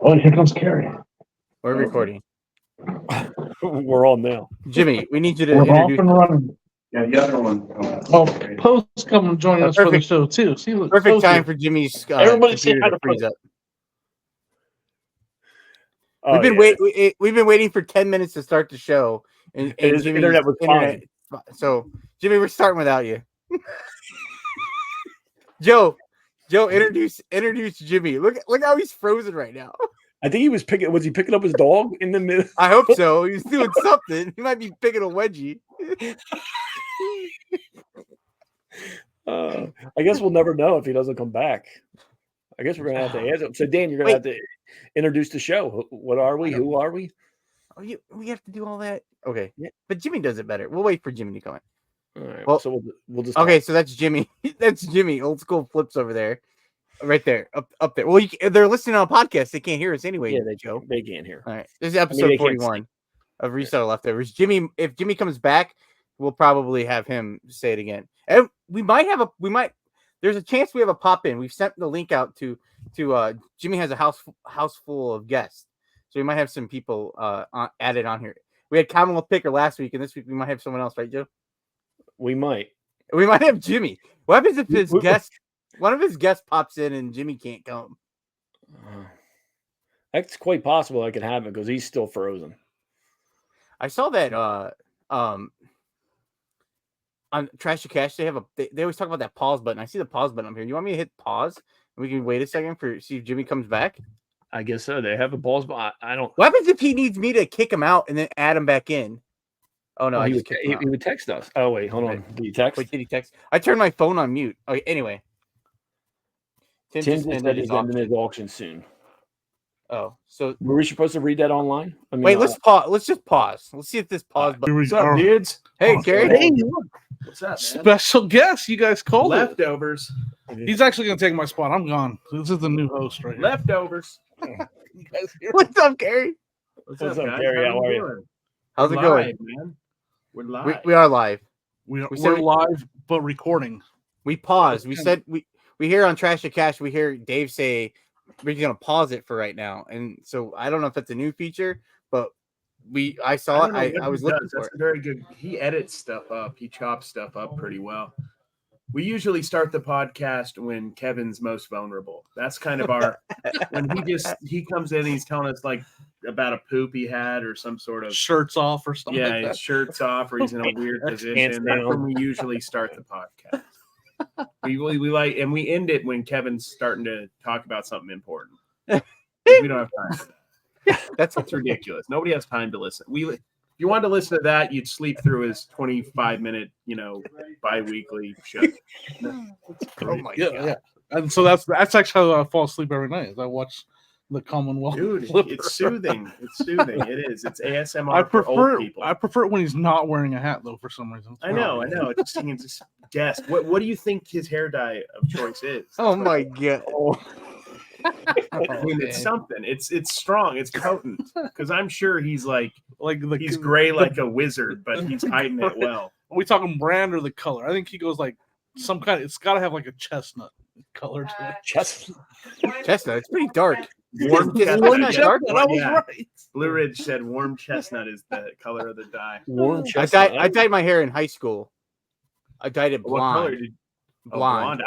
Oh, here comes Cary. We're recording. We're on now. Jimmy, we need you to We're off introduce. and running. Yeah, the other one. Oh, Post come and join us for the perfect- show too. See, look, Perfect Post time here. for Jimmy's Everybody say computer hi to to freeze Post. up. We've been waiting for 10 minutes to start the show, and His Jimmy's internet was fine. So, Jimmy, we're starting without you. Joe, introduce Jimmy. Look how he's frozen right now. I think he was picking. Was he picking up his dog in the middle? I hope so. He's doing something. He might be picking a wedgie. I guess we'll never know if he doesn't come back. I guess we're gonna have to ask him. So, Dan, you're gonna have to introduce the show. What are we? Who are we? Oh, we have to do all that. Okay, Yeah. But Jimmy does it better. We'll wait for Jimmy to come in. All right. Well, So we'll just okay. So that's Jimmy. That's Jimmy. Old school flips over there, right there, up there. Well, they're listening on a podcast. They can't hear us anyway. Yeah, They can't hear. All right. This is episode they can't 41 of Reseller Leftovers. Jimmy, if Jimmy comes back, we'll probably have him say it again. And there's a chance we have a pop in. We've sent the link out to Jimmy has a house full of guests. So we might have some people added on here. We had Kamala Picker last week, and this week we might have someone else, right, Joe? We might have Jimmy. What happens if one of his guests pops in and Jimmy can't come? That's quite possible that could happen because he's still frozen. I saw that on Trash to Cash they always talk about that pause button. I see the pause button up here. You want me to hit pause and we can wait a second see if Jimmy comes back? I guess so. They have a pause, but I don't. What happens if he needs me to kick him out and then add him back in? Oh no, he would text us. Oh wait, hold on. Did he text? Wait, did he text? I turned my phone on mute. Okay, anyway. Tim just said he's ending his auction soon. Oh, so were we supposed to read that online? I mean, wait, let's pause. Let's just pause. Let's see if this pause button. What's up, dudes? Hey, Gary. Hey, What's up, man? special guest. You guys called it. Leftovers. He's actually gonna take my spot. I'm gone. This is the new host right here. Leftovers. You guys hear me? What's up, Gary? What's up, guys? Gary? How are you? doing? How's it We're going? live, man. We're live. We are live. We're said live, but recording. We paused. We said we hear on Trash to Cash. We hear Dave say we're gonna pause it for right now, and so I don't know if that's a new feature, but I saw it. I was looking for it. Very good. He edits stuff up. He chops stuff up pretty well. We usually start the podcast when Kevin's most vulnerable. That's kind of our when he comes in and he's telling us like about a poop he had or some sort of Shirts off or something. yeah, like his shirt's off or he's in a weird position. Hands That's down. when we usually start the podcast. We like and we end it when Kevin's starting to talk about something important. We don't have time for that. That's ridiculous. Nobody has time to listen. If you wanted to listen to that, you'd sleep through his 25-minute, bi-weekly show. Oh my god! Yeah. And so that's actually how I fall asleep every night. Is I watch the Commonwealth. Dude, Flipper. it's soothing. It's soothing. It is. It's ASMR I for old prefer people. I prefer it when he's not wearing a hat though. For some reason, I know. It's just guess. What do you think his hair dye of choice is? Oh my god! I mean, it's something. It's strong. It's potent. Because I'm sure he's he's gray like a wizard, but he's hiding it well. Are we talking brand or the color? I think he goes like some kind. It's got to have like a chestnut color to it. Chestnut. It's pretty dark. Warm It's chestnut. not dark. I was Yeah. right. Blue Ridge said warm chestnut is the color of the dye. Warm chestnut. I dyed my hair in high school. I dyed it What color blonde. did Blonde.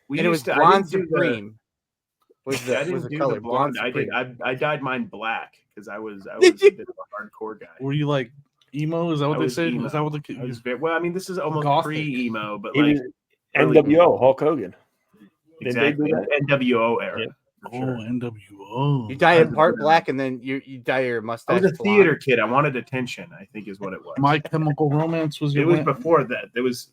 we And it was used to- I blonde didn't do the- supreme. Was I the didn't do color the blonde. I did. Supreme. I dyed mine black because I was a Did you? bit of a hardcore guy. Were you like emo? Is that what I they was say? emo. Is that what the I was well, I mean, this is almost Gothic. pre-emo, but He like was NWO, Hulk Hogan. Did they exactly do that? NWO era. Yeah. for Oh, sure. NWO. You dye it part black and then you dye your I mustache. was a blonde. theater kid. I wanted attention, I think is what it was. My Chemical Romance was It your was band? before that. It was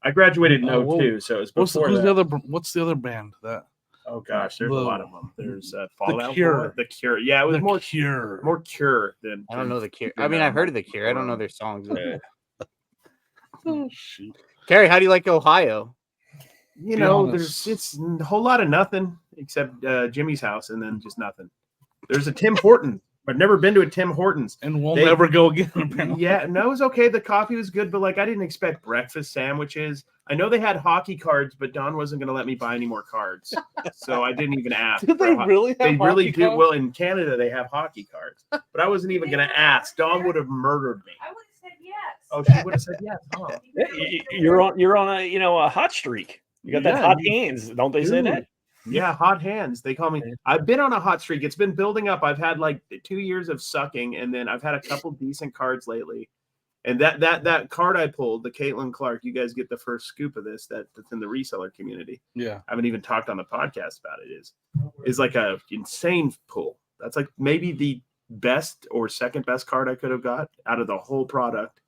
I graduated in Oh, 02, so it was What's before who's that. the other? What's the other band that? Oh gosh, there's a lot of them. There's Fallout Cure. Boy, The Cure. Yeah, it was The more Cure. Cure than I don't know the Cure. than, I mean, I've heard of the Cure. I don't know their songs. Yeah. Oh, shoot. Carrie, how do you like Ohio? You Be know, honest. it's a whole lot of nothing except Jimmy's house, and then just nothing. There's a Tim Horton I've never been to a Tim Hortons. And we'll never go again, apparently. Yeah, no, it was okay. The coffee was good, but like I didn't expect breakfast sandwiches. I know they had hockey cards, but Don wasn't going to let me buy any more cards, so I didn't even ask. Did they really have They really hockey do. cards? Well, in Canada, they have hockey cards, but I wasn't even going to ask. Don would have murdered me. I would have said yes. Oh, she would have said yes. Oh. You're on a hot streak. You got that Yeah, hot hands, don't they say Dude. that? Yeah, hot hands. They call me. I've been on a hot streak. It's been building up. I've had like 2 years of sucking, and then I've had a couple decent cards lately. And that card I pulled, the Caitlin Clark, you guys get the first scoop of this. That's in the reseller community. Yeah. I haven't even talked on the podcast about it. Is like a insane pull. That's like maybe the best or second best card I could have got out of the whole product.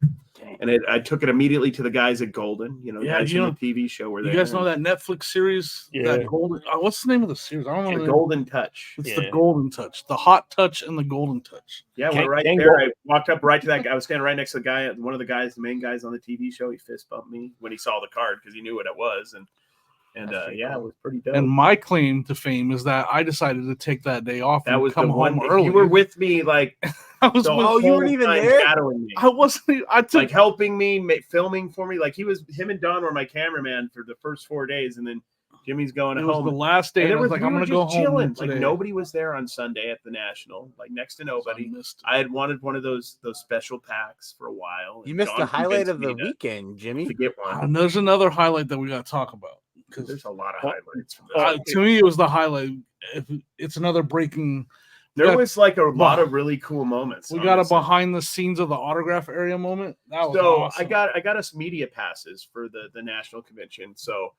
And I took it immediately to the guys at Golden, the guys from the TV show where you guys know that Netflix series, that Golden. What's the name of the series? I don't know. The Golden Touch. It's the Golden Touch, the Hot Touch, and the Golden Touch. Yeah, we're right there. I walked up right to that guy. I was standing right next to the guy, one of the guys, the main guys on the TV show. He fist bumped me when he saw the card because he knew what it was, and yeah, it was pretty dope. And my claim to fame is that I decided to take that day off. That and was come the one. home early. You were with me, like I was. You weren't even there. Shadowing me. I wasn't. I took like helping me, filming for me. Like him and Don were my cameraman for the first 4 days, and then Jimmy's going it home. Was the last day, and I was like, I'm gonna go home today. Like nobody was there on Sunday at the National, like next to nobody. I had wanted one of those special packs for a while. You missed the highlight of the weekend, Jimmy. To get one. And there's another highlight that we got to talk about. Because there's a lot of highlights. To me, it was the highlight. It's another breaking. There was like a lot of really cool moments. We got a behind the scenes of the autograph area moment. That was awesome. I got us media passes for the national convention. So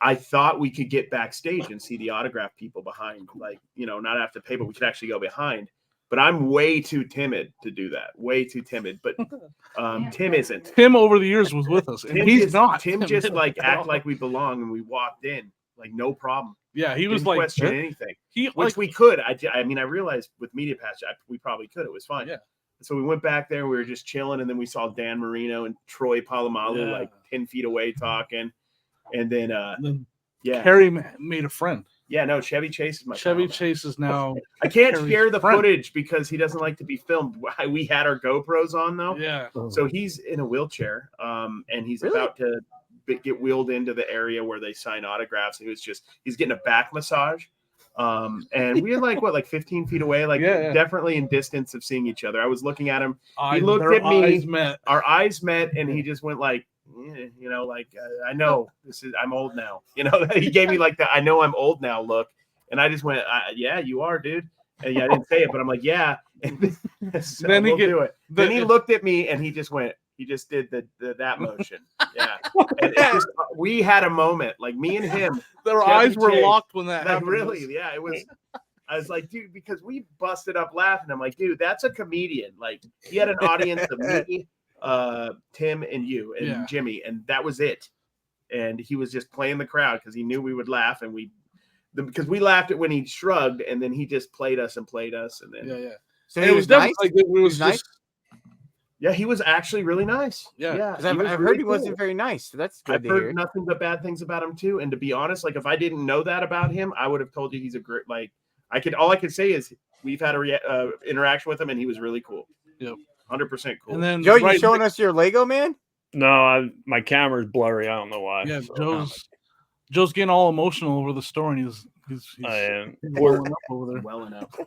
I thought we could get backstage and see the autograph people behind, like not have to pay, but we could actually go behind. But I'm way too timid to do that. Way too timid. But Tim isn't. Tim over the years was with us, and he's not. Tim just like act like we belong, and we walked in like no problem. Yeah, he was Didn't like question anything. Which we could. I mean, I realized with Media Pass, we probably could. It was fine. Yeah. So we went back there. We were just chilling, and then we saw Dan Marino and Troy Polamalu like 10 feet away talking, and then Cary made a friend. Yeah, no, Chevy Chase is my Chevy Chase is now. I can't share the footage because he doesn't like to be filmed. We had our GoPros on though. Yeah. So he's in a wheelchair, and he's about to get wheeled into the area where they sign autographs. He's getting a back massage. And we were like 15 feet away, definitely in distance of seeing each other. I was looking at him. He looked at me. Our eyes met, and he just went like, I know I'm old now. He gave me like the I know I'm old now look, and I just went, yeah, you are, dude. And I didn't say it, but I'm like, yeah. And so then do it. Then he looked at me, and he just went. He just did that motion. Yeah. And we had a moment, like me and him. Their eyes were locked when that happened. Really, yeah. It was. I was like, dude, because we busted up laughing. I'm like, dude, that's a comedian. Like he had an audience of me, Tim, and you, and Jimmy, and that was it. And he was just playing the crowd because he knew we would laugh, and because we laughed at when he shrugged, and then he just played us, and then So it was nice. Like it was nice. Yeah, he was actually really nice. Yeah. I've heard he wasn't very nice. So that's good. I've heard nothing but bad things about him too. And to be honest, like if I didn't know that about him, I would have told you he's a great. Like all I could say is we've had a interaction with him, and he was really cool. Yep, 100% cool. And then Joe, you showing us your Lego man? No, my camera's blurry. I don't know why. Yeah, Joe's getting all emotional over the story, and he's welling up over there. Welling up.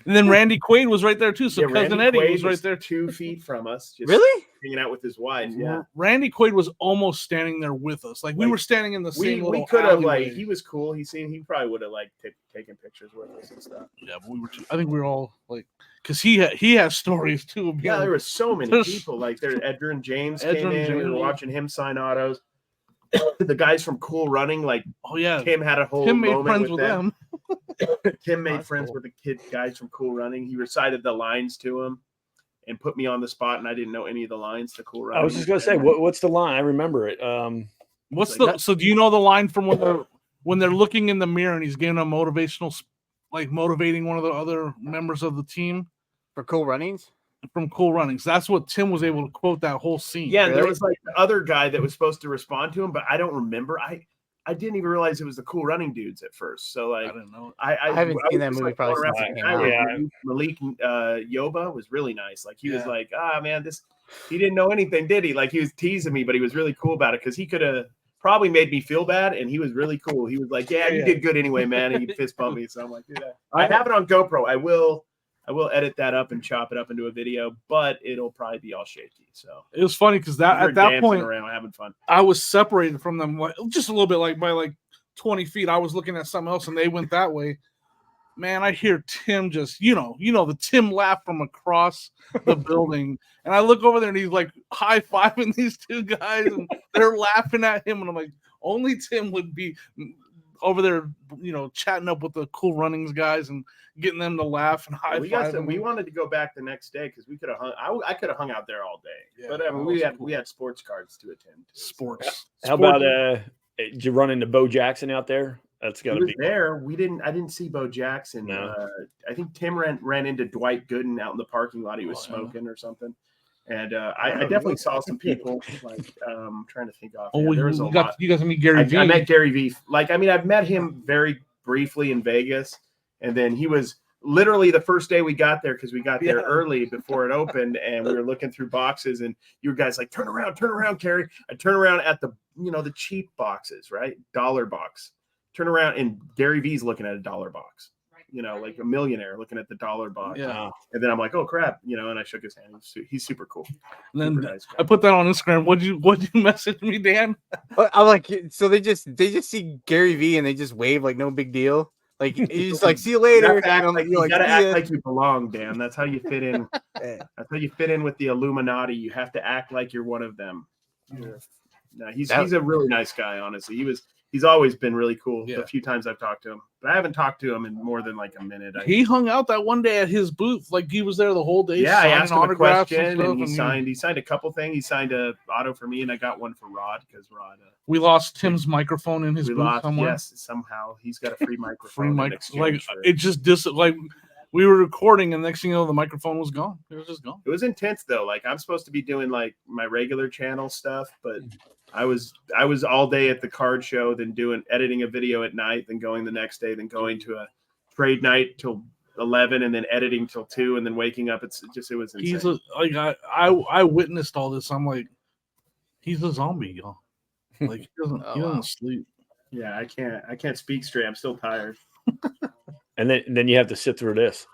And then Randy Quaid was right there too. So cousin Randy Eddie Quaid was right there, 2 feet from us. Just really hanging out with his wife. Yeah, Randy Quaid was almost standing there with us. Like we were standing in the same. We could have he was cool. He probably would have taken pictures with us and stuff. Yeah, but we were. I think we were all like, because he has stories too. Yeah, there were so many people. Like there, Edgar and James came in. We were watching him sign autos. The guys from Cool Running, like Tim had a whole moment friends with them. Tim made friends with the guys from Cool Running. He recited the lines to him and put me on the spot, and I didn't know any of the lines to Cool Running. I was just gonna say, what's the line? I remember it. So do you know the line from when they're looking in the mirror and he's giving a motivational, like motivating one of the other members of the team for Cool Runnings? From Cool Runnings. That's what Tim was able to quote that whole scene. Yeah, really? There was like the other guy that was supposed to respond to him, but I don't remember. I didn't even realize it was the Cool Running Dudes at first. So I like, didn't know. I haven't seen that was movie like probably going since around it came with out. Yeah. Malik Yoba was really nice. Like he was Yeah. like, man, he didn't know anything, did he? Like he was teasing me, but he was really cool about it because he could have probably made me feel bad, and he was really cool. He was like, yeah, you did good anyway, man. And he fist bumped me. So I'm like, dude, I have it on GoPro. I will edit that up and chop it up into a video, but it'll probably be all shaky. So It was funny because we're at that dancing point around having fun. I was separated from them like just a little bit, like by like 20 feet. I was looking at something else and they went that way. Man, I hear Tim just, the Tim laugh from across the building. And I look over there and he's like high-fiving these two guys and they're laughing at him. And I'm like, only Tim would be over there, chatting up with the Cool Runnings guys and getting them to laugh and high-five. We wanted to go back the next day because we could have hung. I could have hung out there all day, Yeah, but we had sports cards to attend. Sports. How about did you run into Bo Jackson out there? That's got to be there. I didn't see Bo Jackson. No. I think Tim ran into Dwight Gooden out in the parking lot. He was smoking or something. And I definitely saw some people. Like I'm trying to think off. There was you guys meet Gary Vee. I met Gary Vee. I've met him very briefly in Vegas, and then he was literally the first day we got there because we got there early before it opened, and we were looking through boxes, and you guys like turn around, Cary. I turn around at the the cheap boxes, right? $1 box. Turn around, and Gary Vee's looking at a $1 box. Like a millionaire looking at the $1 box. Yeah. And then I'm like, oh crap, and I shook his hand. He's super cool. And then Super nice guy. I put that on Instagram. What'd you message me, Dan? I'm like, so they just see Gary Vee and they just wave like no big deal. Like he's like, see you later. You gotta "See act ya." like you belong, Dan. That's how you fit in. That's how you fit in with the Illuminati. You have to act like you're one of them. No, he's a really nice guy. Honestly, he's always been really cool. Yeah. The few times I've talked to him, but I haven't talked to him in more than like a minute. He hung out that one day at his booth, like he was there the whole day. Yeah, I asked him a autographs question, and he stuff, signed a couple things. He signed a auto for me, and I got one for Rod because Rod. We lost Tim's microphone in his We booth lost. somewhere. Yes, somehow he's got a free microphone. Free in mic, exchange like for it just like we were recording, and next thing you know, the microphone was gone. It was just gone. It was intense though. Like I'm supposed to be doing like my regular channel stuff, but I was all day at the card show, then editing a video at night, then going the next day, then going to a trade night till 11, and then editing till 2, and then waking up. It was insane. I witnessed all this. I'm like, he's a zombie, y'all. Like he doesn't sleep. Yeah, I can't speak straight. I'm still tired. And then you have to sit through this.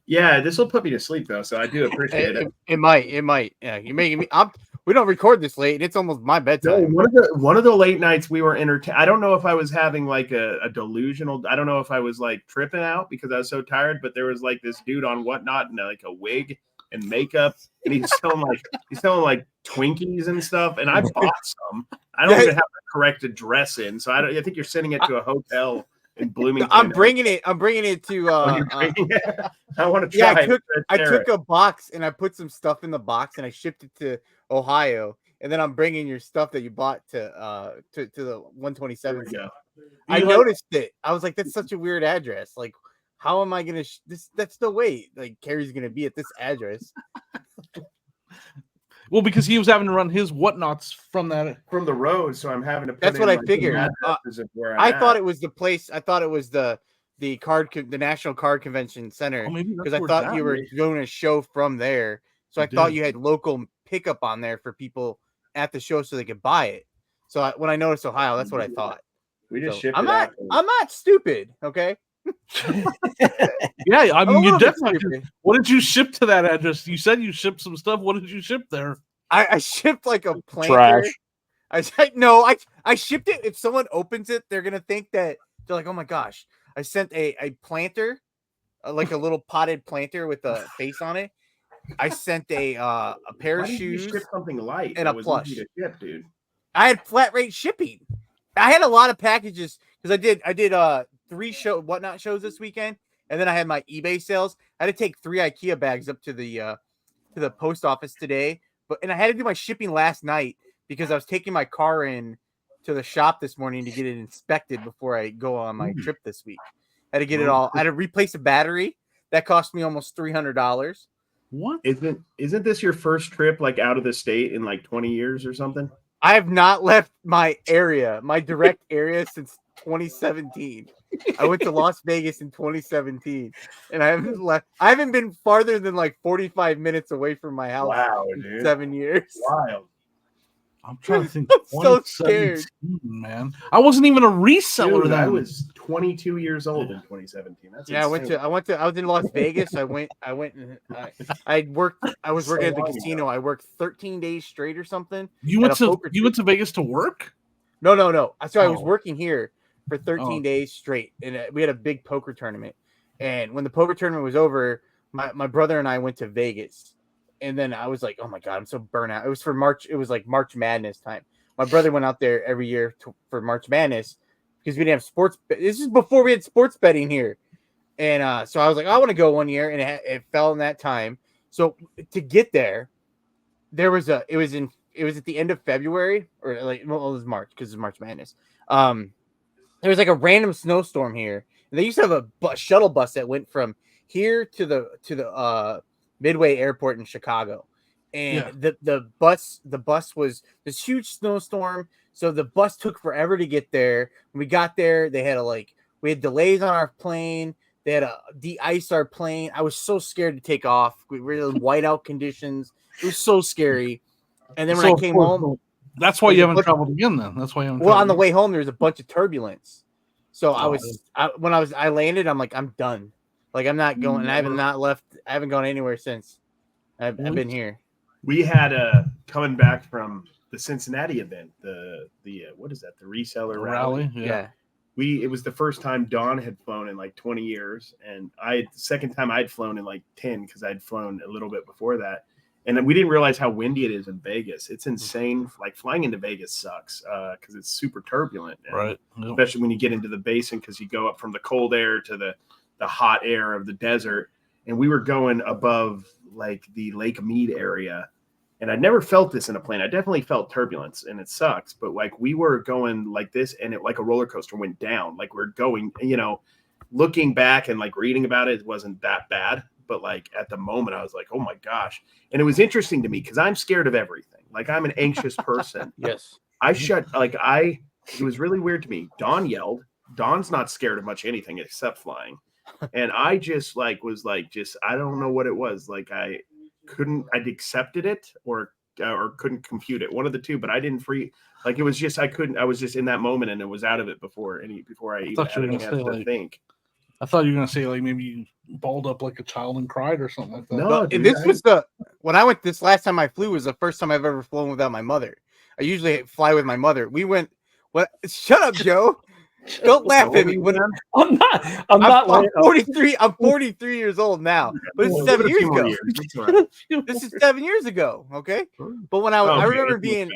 Yeah, this will put me to sleep though, so I do appreciate it. It might. Yeah, you're making me. We don't record this late. It's almost my bedtime. No, one of the late nights we were entertained. I don't know if I was having like a delusional. I don't know if I was like tripping out because I was so tired. But there was like this dude on Whatnot and like a wig and makeup, and he's selling like Twinkies and stuff. And I bought some. I don't even have the correct address in, so I think you're sending it to a hotel in Bloomington. I'm bringing it to. I want to try. Yeah, I took a box and I put some stuff in the box and I shipped it to Ohio, and then I'm bringing your stuff that you bought to the 127. I noticed it. I was like, that's such a weird address. Like, how am I gonna? That's the way. Like, Cary's gonna be at this address. Well, because he was having to run his whatnots from the road, so I'm having to. That's what I figured. I thought it was the place. I thought it was the National Card Convention Center because I thought you were doing a show from there. So I thought you had local pickup on there for people at the show so they could buy it. So when I noticed Ohio, that's what I thought. We just shipped. I'm not stupid. Okay. Yeah, I mean, you definitely. What did you ship to that address? You said you shipped some stuff. What did you ship there? I shipped like a planter. Trash. I shipped it. If someone opens it, they're gonna think that they're like, oh my gosh. I sent a planter, like a little potted planter with a face on it. I sent a pair of shoes. You ship something light and a plush. Easy to ship, dude. I had flat rate shipping. I had a lot of packages because I did 3 Whatnot shows this weekend, and then I had my eBay sales. I had to take 3 IKEA bags up to the post office today, and I had to do my shipping last night because I was taking my car in to the shop this morning to get it inspected before I go on my trip this week. I had to get it all. I had to replace a battery that cost me almost $300. What? Isn't this your first trip like out of the state in like 20 years or something? I have not left my direct area since 2017. I went to Las Vegas in 2017, and I haven't left. I haven't been farther than like 45 minutes away from my house in dude. 7 years. Wild. I'm trying to think. I'm so scared. 2017, man. I wasn't even a reseller Dude, then. I was 22 years old in 2017. That's Yeah, insane. I was in Las Vegas. I was working at the long casino. ago. I worked 13 days straight or something. You went to Vegas to work? No. So I was Oh. working here for 13 days straight, and we had a big poker tournament. And when the poker tournament was over, my brother and I went to Vegas. And then I was like, oh my God, I'm so burnt out. It was for March. It was like March Madness time. My brother went out there every year for March Madness because we didn't have sports. This is before we had sports betting here. And so I was like, I want to go one year. And it fell in that time. So to get there, it was at the end of February or it was March because it's March Madness. There was like a random snowstorm here. And they used to have a shuttle bus that went from here to the Midway Airport in Chicago, and the bus was this huge snowstorm, so the bus took forever to get there. When we got there, we had delays on our plane. They had to de-ice our plane. I was so scared to take off. We were in whiteout conditions. It was so scary. And then when I came home, that's why you haven't traveled again. Then that's why you haven't. Well, on the way home, there was a bunch of turbulence. So I landed, I'm like, I'm done. Like I'm not going. I haven't gone anywhere since. I've been here. We had coming back from the Cincinnati event, the what is that? The Reseller rally. Yeah. It was the first time Dawn had flown in like 20 years, and the second time I'd flown in like 10 because I'd flown a little bit before that. And then we didn't realize how windy it is in Vegas. It's insane. Like flying into Vegas sucks because it's super turbulent, right? Especially when you get into the basin because you go up from the cold air to the hot air of the desert. And we were going above like the Lake Mead area. And I'd never felt this in a plane. I definitely felt turbulence and it sucks. But like we were going like this and it like a roller coaster went down. Like we're going, looking back and like reading about it, it wasn't that bad. But like at the moment I was like, oh my gosh. And it was interesting to me because I'm scared of everything. Like I'm an anxious person. Yes. It was really weird to me. Dawn yelled. Dawn's not scared of much anything except flying. And I just I don't know what it was. Like I'd accepted it or couldn't compute it. One of the two, but I didn't it was just, I was just in that moment and it was out of it before I even had a chance to think. I thought you were going to say like maybe you balled up like a child and cried or something like that. No, dude, when I went this last time I flew was the first time I've ever flown without my mother. I usually fly with my mother. We went, shut up, Joe. Don't laugh at me. I'm not. 43. I'm 43 years old now. But this is 7 years ago. This is 7 years ago. Okay. But when I remember being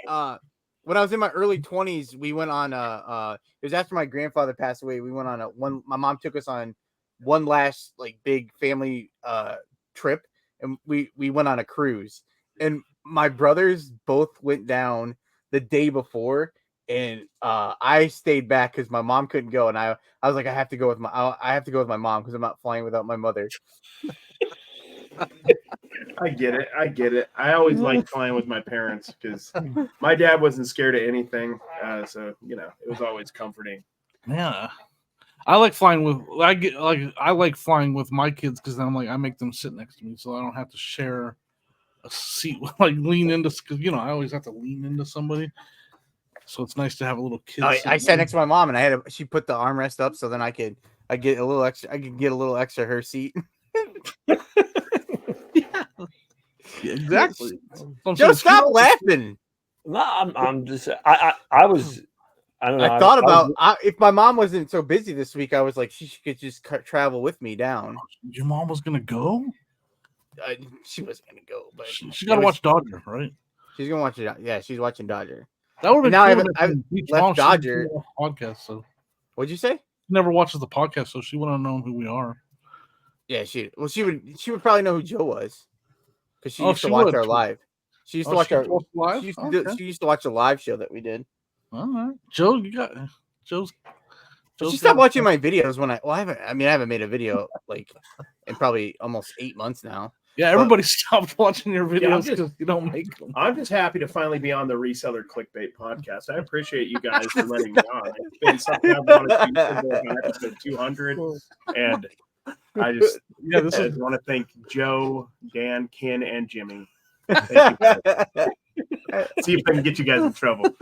when I was in my early 20s, we went on it was after my grandfather passed away. We went on my mom took us on one last like big family trip, and we went on a cruise. And my brothers both went down the day before. And I stayed back because my mom couldn't go, and I was like, I have to go with my mom because I'm not flying without my mother. I get it. I always liked flying with my parents because my dad wasn't scared of anything, so it was always comforting. Yeah, I like flying with I like flying with my kids because then I make them sit next to me, so I don't have to share a seat lean into because I always have to lean into somebody. So it's nice to have a little kid. I sat next to my mom, and she put the armrest up so then I could get a little extra. I could get a little extra her seat. Yeah, exactly. Joe, stop laughing. No, I'm just. I was. I don't know. I thought about if my mom wasn't so busy this week, I was like, she could just travel with me down. Your mom was gonna go. She wasn't gonna go, but she got to watch Dodger, right? She's gonna watch it. Yeah, she's watching Dodger. That would have been cool. I've left Dodger podcast. So what'd you say? She never watches the podcast, so she wouldn't have known who we are. Yeah, she would probably know who Joe was because she used to watch our live. She used to watch our live. She used to watch a live show that we did. All right, Joe, Joe's. She stopped watching my videos when I haven't made a video like in probably almost 8 months now. Yeah, everybody stopped watching your Yeah, I'm videos because you don't make them. I'm just happy to finally be on the Reseller Clickbait podcast. I appreciate you guys for letting me on. It's been something I've wanted to do since episode 200, and I just want to thank Joe, Dan, Ken, and Jimmy. Thank you guys. See if I can get you guys in trouble.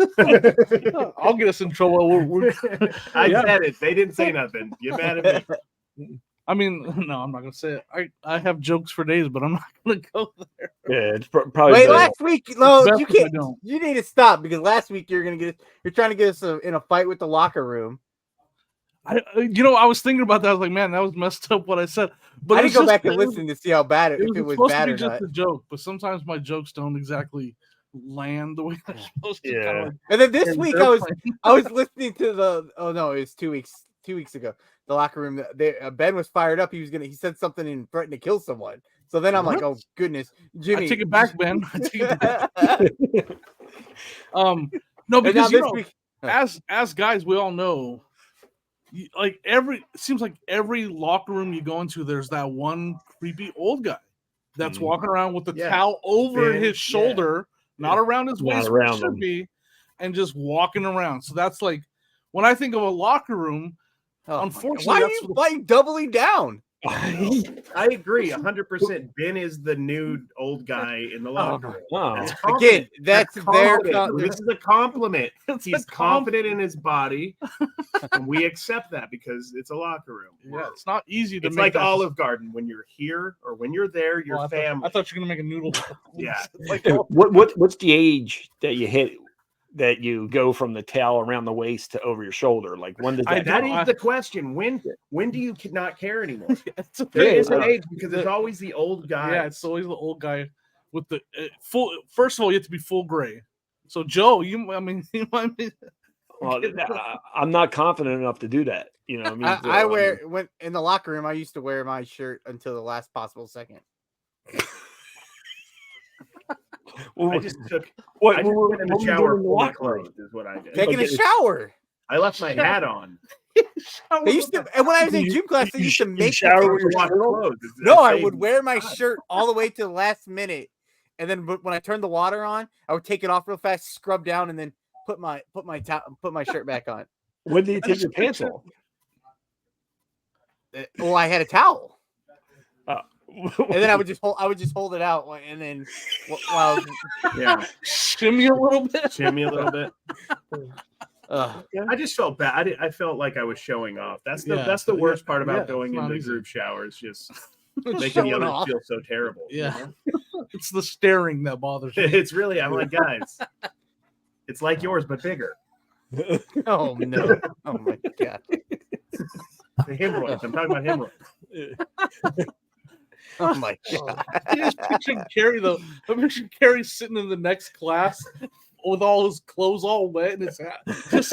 I'll get us in trouble. I said it. They didn't say nothing. Get mad at me. I mean, no, I'm not gonna say it. I have jokes for days, but I'm not gonna go there. Yeah, it's probably. Wait, last week, no, Best you if I can't. don't. You need to stop because last week you're trying to get us in a fight with the locker room. I was thinking about that. I was like, man, that was messed up what I said. But I didn't go back and listen to see how bad if it was supposed bad to or be just not. a joke, but sometimes my jokes don't exactly land the way they're supposed to. Yeah. Kinda like, And then this in week their I was listening to the it was 2 weeks ago. The locker room. Ben was fired up. He said something and threatened to kill someone. So then I'm like, oh goodness, Jimmy. I take it back, Ben. I take it back. No, because as guys, we all know, it seems like every locker room you go into, there's that one creepy old guy that's walking around with the towel over his shoulder, not around his waist, where it should be, and just walking around. So that's like when I think of a locker room. Unfortunately, why are you doubling down? I agree 100%. Ben is the nude old guy in the locker room. Again, that's their. This is a compliment. He's confident in his body, and we accept that because it's a locker room. Yeah, it's not easy to. It's make like Olive Garden. When you're here or when you're there, your family. I thought you were gonna make a noodle. Yeah. What's the age that you hit? That you go from the towel around the waist to over your shoulder? Like when does that? That is the question. When do you not care anymore? There is an age because it's always the old guy. Yeah, it's always the old guy with the full. First of all, you have to be full gray. So Joe, you might be. Well, I'm not confident enough to do that. You know, what I mean, when in the locker room, I used to wear my shirt until the last possible second. I just went in the shower fully clothed is what I did. Taking a shower. I left my hat on. They used to, and when I was in gym class, they used to make shower with your shirt. No, I would wear my shirt all the way to the last minute, and then when I turned the water on, I would take it off real fast, scrub down, and then put my shirt back on. When did you take your pants off? Well, I had a towel. And then I would just hold it out, and then shimmy a little bit. I just felt bad. I felt like I was showing off. That's the worst part about going into group showers. Just making the others feel so terrible. Yeah, it's the staring that bothers me. It's really. I'm like, guys, it's like yours but bigger. Oh no! Oh my god! The hemorrhoids. I'm talking about hemorrhoids. Oh my god! I just pictured Cary though. I pictured Cary sitting in the next class with all his clothes all wet and his hat, just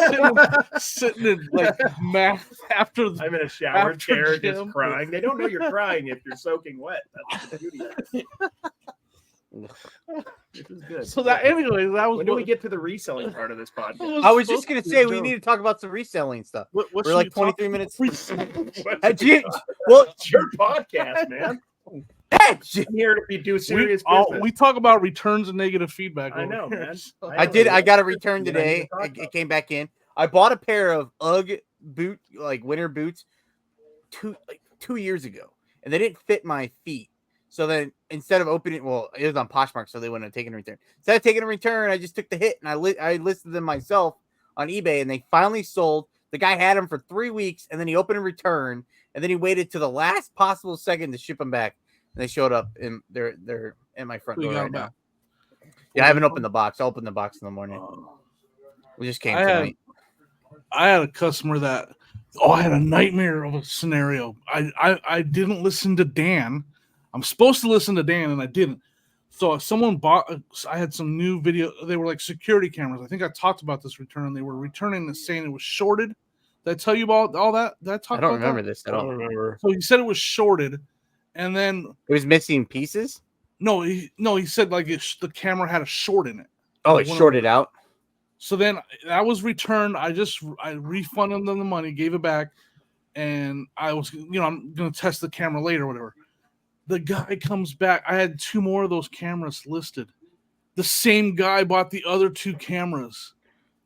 sitting in like math after. I'm in a shower chair just crying. They don't know you're crying if you're soaking wet. That's the beauty of it. This is good. So that anyway, that was. When do we get to the reselling part of this podcast? I was just gonna say we need to talk about some reselling stuff. We're like 23 minutes. Well, it's your podcast, man. I'm here to do serious business. We talk about returns and negative feedback. I know, man. I got a return today. It came back in. I bought a pair of UGG winter boots 2 years ago, and they didn't fit my feet. So then instead of opening, it was on Poshmark, so they wouldn't have taken a return. Instead of taking a return, I just took the hit and I listed them myself on eBay, and they finally sold. The guy had them for 3 weeks, and then he opened a return, and then he waited to the last possible second to ship them back. And they showed up, and they're in my front door right now. Yeah, I haven't opened the box. I'll open the box in the morning. We just came tonight. I had a customer that I had a nightmare of a scenario. I didn't listen to Dan. I'm supposed to listen to Dan, and I didn't. So someone I had some new video. They were like security cameras. I think I talked about this return. They were returning this saying it was shorted. Did I tell you about all that? I don't remember this at all. I don't remember. So he said it was shorted, and then it was missing pieces. No, he said like the camera had a short in it. Oh, it shorted out. So then that was returned. I refunded them the money, gave it back, and I was, I'm gonna test the camera later or whatever. The guy comes back. I had 2 more of those cameras listed. The same guy bought the other 2 cameras.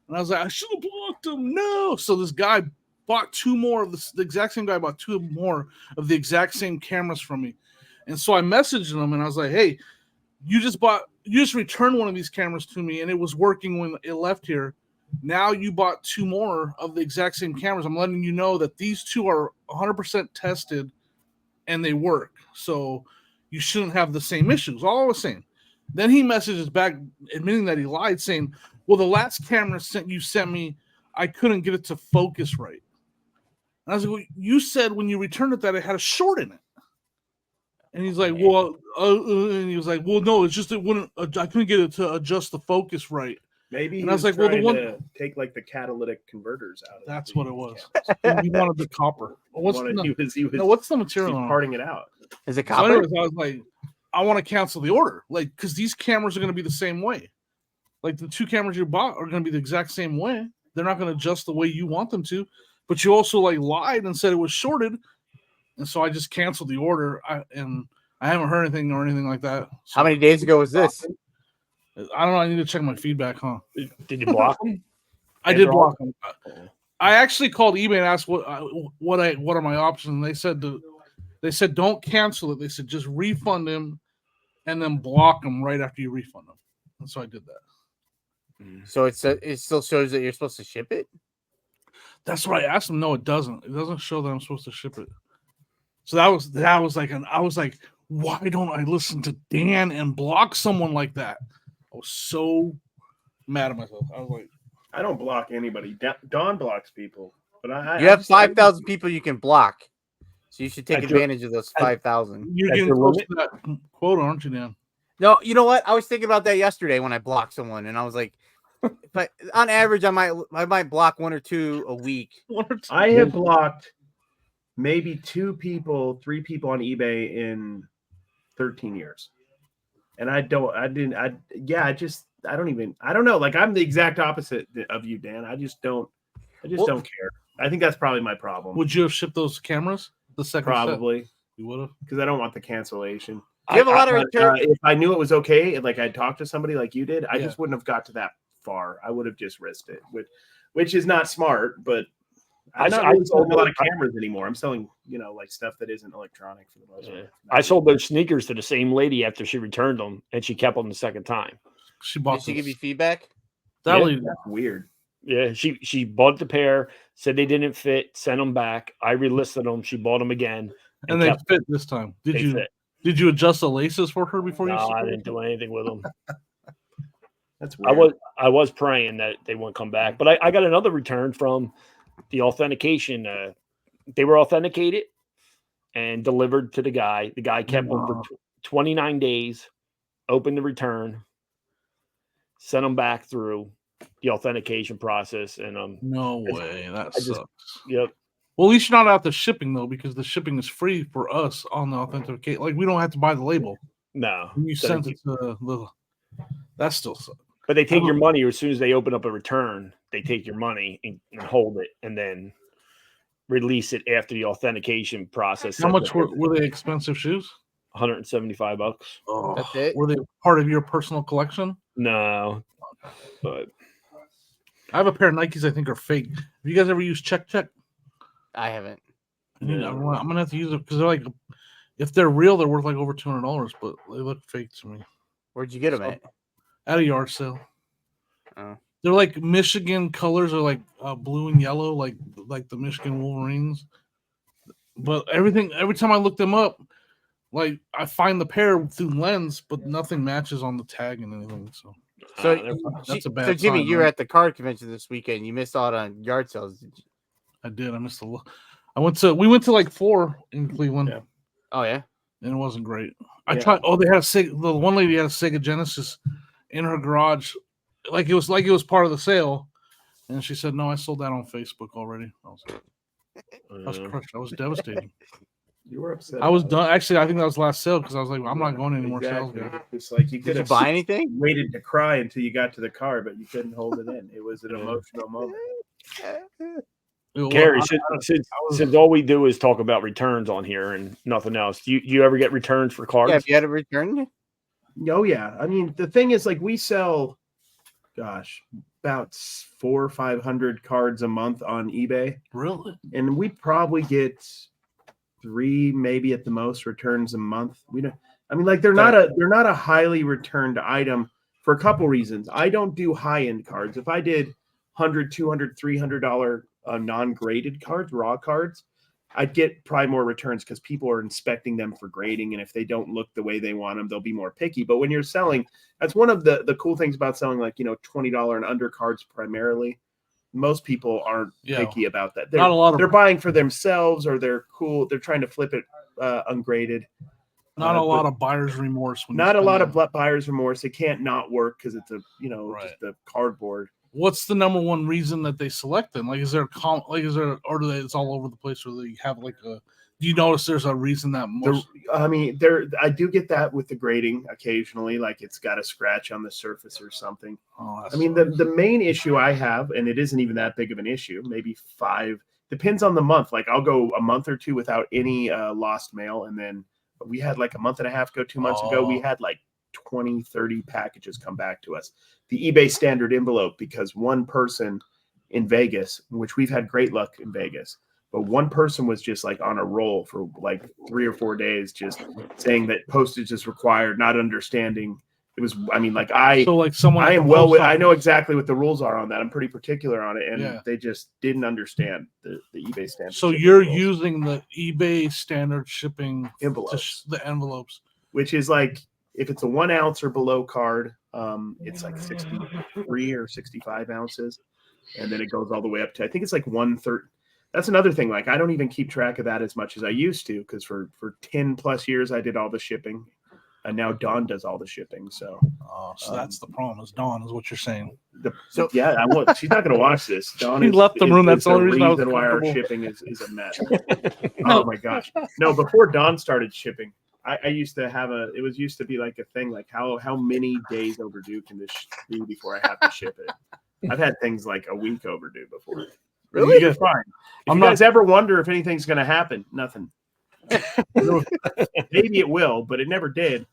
And I was like, I should have blocked him. No. So this guy bought 2 more of the exact same guy bought 2 more of the exact same cameras from me. And so I messaged him and I was like, hey, you just returned one of these cameras to me and it was working when it left here. Now you bought 2 more of the exact same cameras. I'm letting you know that these 2 are 100% tested and they work. So you shouldn't have the same issues. All I was saying. Then he messages back admitting that he lied, saying, well, the last camera you sent me, I couldn't get it to focus right. And I was like, well, you said when you returned it that it had a short in it. And he's like, well, and he was like, well, no, it's just it wouldn't. I couldn't get it to adjust the focus right. Maybe and I was like, well, the one to take like the catalytic converters out of it. That's what it was. He wanted the copper. What's the material? He's parting it out. Is it copper? So anyways, I was like, I want to cancel the order, like because these cameras are going to be the same way. Like the 2 cameras you bought are going to be the exact same way. They're not going to adjust the way you want them to. But you also like lied and said it was shorted, and so I just canceled the order. And I haven't heard anything or anything like that. So, how many days ago was this? I don't know. I need to check my feedback, huh? Did you block them? I did block them. I actually called eBay and asked what are my options, and they said don't cancel it. They said just refund him, and then block him right after you refund him. And so I did that. So it still shows that you're supposed to ship it. That's what I asked him. No, it doesn't. It doesn't show that I'm supposed to ship it. So that was like I was like, why don't I listen to Dan and block someone like that? I was so mad at myself. I was like, I don't block anybody. Don blocks people, but you have 5,000 people you can block, so you should take advantage of those 5,000. You're getting close to that quota, aren't you, Dan? No, you know what? I was thinking about that yesterday when I blocked someone, and I was like, but on average, I might block 1 or 2 a week. I have blocked maybe 2 people, 3 people on eBay in 13 years. And I don't know. Like I'm the exact opposite of you, Dan. I just don't care. I think that's probably my problem. Would you have shipped those cameras the second probably set? You would have, because I don't want the cancellation. Do you have a lot of return? If I knew it was okay, like I'd talked to somebody like you did, I just wouldn't have got to that far. I would have just risked it, which is not smart. But I'm not really selling a lot of cameras anymore. I'm selling, like stuff that isn't electronic for the most part. I sold those sneakers to the same lady after she returned them, and she kept them the second time. Did she give you feedback? That's weird. Yeah, she bought the pair, said they didn't fit, sent them back. I relisted them. She bought them again, and they fit this time. Did you adjust the laces for her before you? No, I didn't do anything with them. That's weird. I was praying that they wouldn't come back, but I got another return from the authentication. They were authenticated and delivered to the guy. The guy kept them for 29 days, opened the return, sent them back through the authentication process, and no way, that sucks. Yep. Well, at least you're not out the shipping though, because the shipping is free for us on the authenticate. Like we don't have to buy the label. No, you sent it to the. That still sucks. But they take your money as soon as they open up a return. They take your money and hold it, and then release it after the authentication process. How much were they expensive shoes? $175. Oh, that's it. Were they part of your personal collection? No, but I have a pair of Nikes I think are fake. Have you guys ever used Check? I haven't. I'm gonna have to use it because they're like, if they're real, they're worth like over $200, but they look fake to me. Where'd you get them at? At a yard sale. Oh. They're like Michigan colors are like blue and yellow, like the Michigan Wolverines. But every time I look them up, like I find the pair through Lens, but nothing matches on the tag and anything. That's a bad. So Jimmy, sign, you were at the card convention this weekend. You missed out on yard sales. Did you? I did. I missed a lot. We went to like 4 in Cleveland. Yeah. Oh yeah, and it wasn't great. I tried. Oh, they had the one lady had a Sega Genesis in her garage, like it was part of the sale, and she said, "No, I sold that on Facebook already." I was crushed. I was devastated. You were upset. I was done. Actually, I think that was the last sale because I was like, I'm not going to any more sales. Guys. It's like you did you buy anything? Waited to cry until you got to the car, but you couldn't hold it in. It was an emotional moment. Gary, since all we do is talk about returns on here and nothing else, do you ever get returns for cards? Yeah, if you had a return. Oh yeah. I mean, the thing is, like, we sell, gosh, about 400 or 500 cards a month on eBay. Really? And we probably get 3, maybe at the most, returns a month. We don't. I mean, like, they're not a highly returned item for a couple reasons. I don't do high end cards. If I did $100, $200, $300 non-graded cards, raw cards, I'd get probably more returns because people are inspecting them for grading, and if they don't look the way they want them, they'll be more picky. But when you're selling, that's one of the cool things about selling, like, $20 and under cards primarily. Most people aren't picky about that. They're buying for themselves, or they're trying to flip it ungraded. Not a lot of buyer's remorse. Not a lot of buyer's remorse. It can't not work because it's just a cardboard. What's the number one reason that they select them? Like, is there or it's all over the place, or they have like a? Do you notice there's a reason that most? I do get that with the grading occasionally, like it's got a scratch on the surface or something. Oh, the main issue I have, and it isn't even that big of an issue, maybe 5, depends on the month. Like, I'll go a month or 2 without any lost mail, and then we had like a month and a half ago, 2 months ago, we had like 20, 30 packages come back to us. The eBay standard envelope, because one person in Vegas, which we've had great luck in Vegas, but one person was just like on a roll for like 3 or 4 days, just saying that postage is required, not understanding. It was, I mean, like I know exactly what the rules are on that. I'm pretty particular on it. And they just didn't understand the eBay standard. So you're using the eBay standard shipping envelopes, the envelopes, which is like, if it's a 1 ounce or below card, it's like 63 or 65 ounces. And then it goes all the way up to, I think it's like 1/3. That's another thing. Like, I don't even keep track of that as much as I used to, because for 10 plus years, I did all the shipping. And now Dawn does all the shipping. So, that's the problem. Is Dawn is what you're saying? She's not going to watch this. Dawn left the room. That's the only reason why our shipping is a mess. Oh my gosh! No, before Dawn started shipping, I used to have used to be like a thing, like how many days overdue can this be before I have to ship it? I've had things like a week overdue before. Really? You're fine. If you guys ever wonder if anything's going to happen, nothing. Maybe it will, but it never did.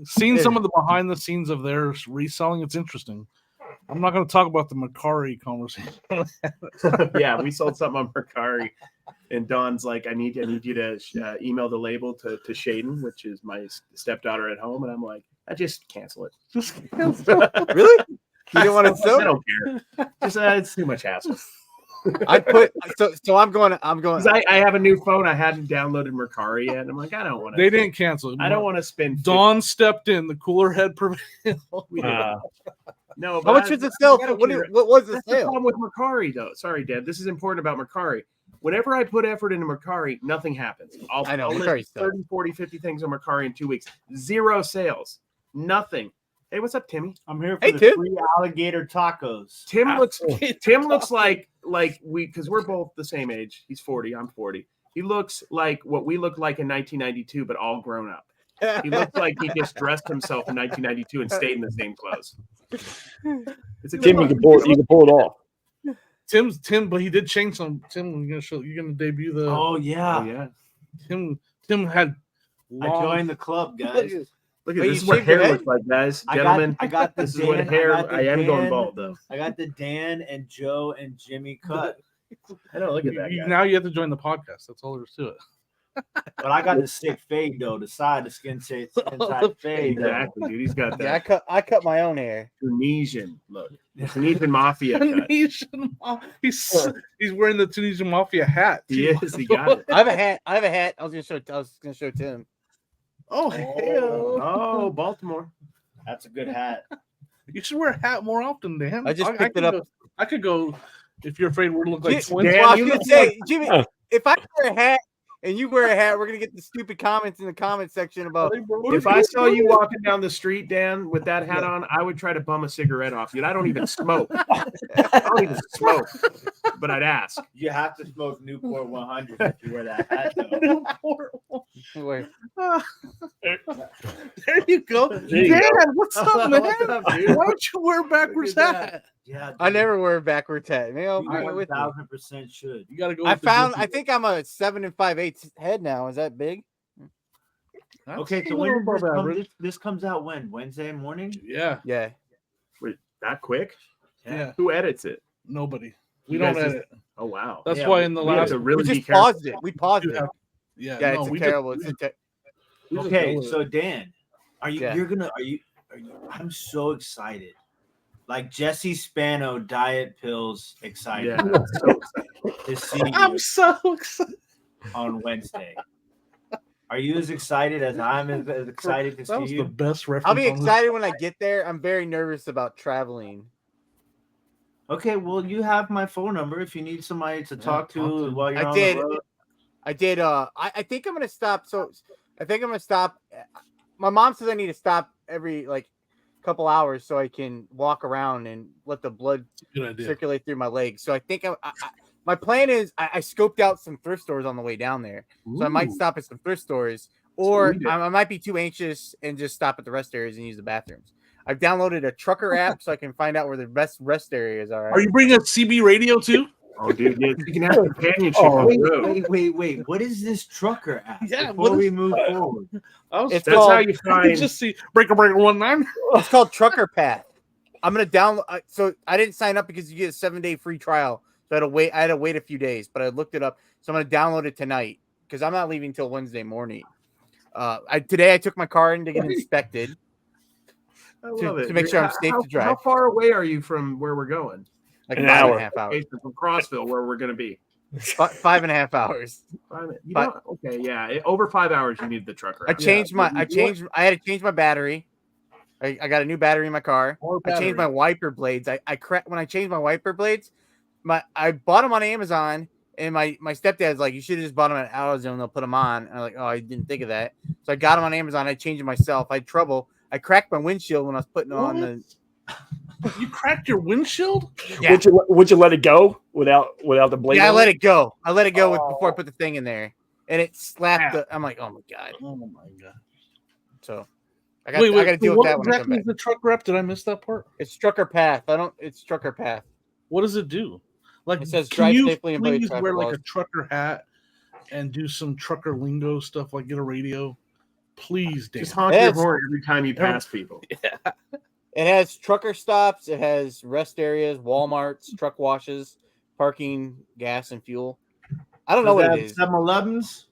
Seeing some of the behind the scenes of their reselling, it's interesting. I'm not going to talk about the Mercari conversation. Yeah, we sold something on Mercari, and Dawn's like, I need you to email the label to Shaden, which is my stepdaughter at home, and I'm like, I just cancel it. Just cancel. Really? You don't want to sell? I don't care. Just it's too much hassle. I'm going. I have a new phone. I hadn't downloaded Mercari yet. And I'm like, I don't want to. They didn't cancel it. I don't want to spend. Dawn stepped in. The cooler head prevailed. No. How much was it sell? What was the That's sale? the problem with Mercari, though. Sorry, Dad. This is important about Mercari. Whenever I put effort into Mercari, nothing happens. I'll list 30, 40, 50 things on Mercari in 2 weeks. 0 sales. Nothing. Hey, what's up, Timmy? I'm here for the free alligator tacos. Tim looks like because we're both the same age. He's 40. I'm 40. He looks like what we looked like in 1992, but all grown up. He looks like he just dressed himself in 1992 and stayed in the same clothes. Tim, you can pull it off. Tim, but he did change some. Tim, you're gonna debut the. Oh yeah. Tim had. I joined the club, guys. Look at this is what hair looks like, guys. Gentlemen, I got the this Dan, is what hair. I am Dan, going bald though. I got the Dan and Joe and Jimmy cut. I know. Look at that. Now you have to join the podcast. That's all there is to it. But I got the sick fade though, the skin side fade. Exactly, dude. He's got that. Yeah, I cut my own hair. Tunisian look. Tunisian mafia. He's wearing the Tunisian mafia hat. Too. He is. He got it. I have a hat. I was gonna show Tim. Oh, Baltimore. That's a good hat. You should wear a hat more often, Dan. I just picked it up. I could go if you're afraid we're look like twins. Dan, I was gonna say, Jimmy, if I wear a hat and you wear a hat, we're gonna get the stupid comments in the comment section about. If I saw you walking down the street, Dan, with that hat on, I would try to bum a cigarette off you. I don't even smoke. But I'd ask. You have to smoke Newport 100 if you wear that hat, though. There you go. Dan, what's up, man? Why don't you wear a backwards hat? Yeah, I never wear a backwards hat. You know, You bring it with me. 1000% should. You got to go. I with the found. goofy. I think I'm a 7 5/8 head now. Is that big? That's Okay, a so little when does above average. this comes out when? Wednesday morning? Yeah, Yeah. Wait, that quick? yeah. Who edits it? Nobody. We You don't guys just- edit. Oh wow. That's Yeah, why in the we have last to We really be just careful. paused it. We paused do it. have- yeah, Yeah, no, it's we a terrible. Just, It's a we just Okay, go with so it. Dan, are you Yeah. you're gonna are you I'm so excited. Like Jesse Spano diet pills excited. Yeah. I'm so excited to see you I'm so excited. on Wednesday. Are you as excited as I'm as excited to That was see the you? best reference. I'll be on this. excited when I get there. I'm very nervous about traveling. Okay, well you have my phone number if you need somebody to talk to while you're I on did. the road. I did. I think I'm gonna stop. So I think I'm gonna stop. My mom says I need to stop every like couple hours so I can walk around and let the blood Good idea. circulate through my legs. So I think my plan is I scoped out some thrift stores on the way down there. So I might Ooh. stop at some thrift stores, what or we did. I might be too anxious and just stop at the rest areas and use the bathrooms. I've downloaded a trucker app so I can find out where the best rest areas are. Are you bringing a CB radio too? Oh, dude, yeah, you can have companionship Oh, on the road. Wait. What is this trucker app? Yeah, Before what we is- move forward. It's That's called, how you I find. just see breaker 19. It's called Trucker Path. I'm gonna download. So I didn't sign up because you get a 7-day free trial. So I had to wait a few days, but I looked it up. So I'm gonna download it tonight because I'm not leaving till Wednesday morning. Today I took my car in to get inspected I love it. to make sure I'm safe to drive. How far away are you from where we're going? like An 5 hour. and a half hours. Okay, so from Crossville, where we're going to be. 5.5 hours. Okay, yeah. Over 5 hours, you need the trucker. I app. changed I had to change my battery. I got a new battery in my car. More I changed my battery. wiper blades. When I changed my wiper blades, I bought them on Amazon, and my stepdad's like, you should have just bought them at AutoZone. They'll put them on. And I'm like, oh, I didn't think of that. So I got them on Amazon. I changed it myself. I had trouble. I cracked my windshield when I was putting it on the. You cracked your windshield? Yeah. Would you let it go without the blade? Yeah, I on let it? it go. I let it go before I put the thing in there, and it slapped. I'm like, oh my god. Oh my god. So I got to deal with what that when I come exactly back. is the truck rep? Did I miss that part? It's Trucker Path. It's Trucker Path. What does it do? Like, It says can drive you safely and obey please traffic wear like laws. a trucker hat and do some trucker lingo stuff, like get a radio? Please, Dan. Just honk Yes. your horn every time you pass people. It has trucker stops. It has rest areas, Walmarts, truck washes, parking, gas, and fuel. I don't know what it is. 7-Elevens?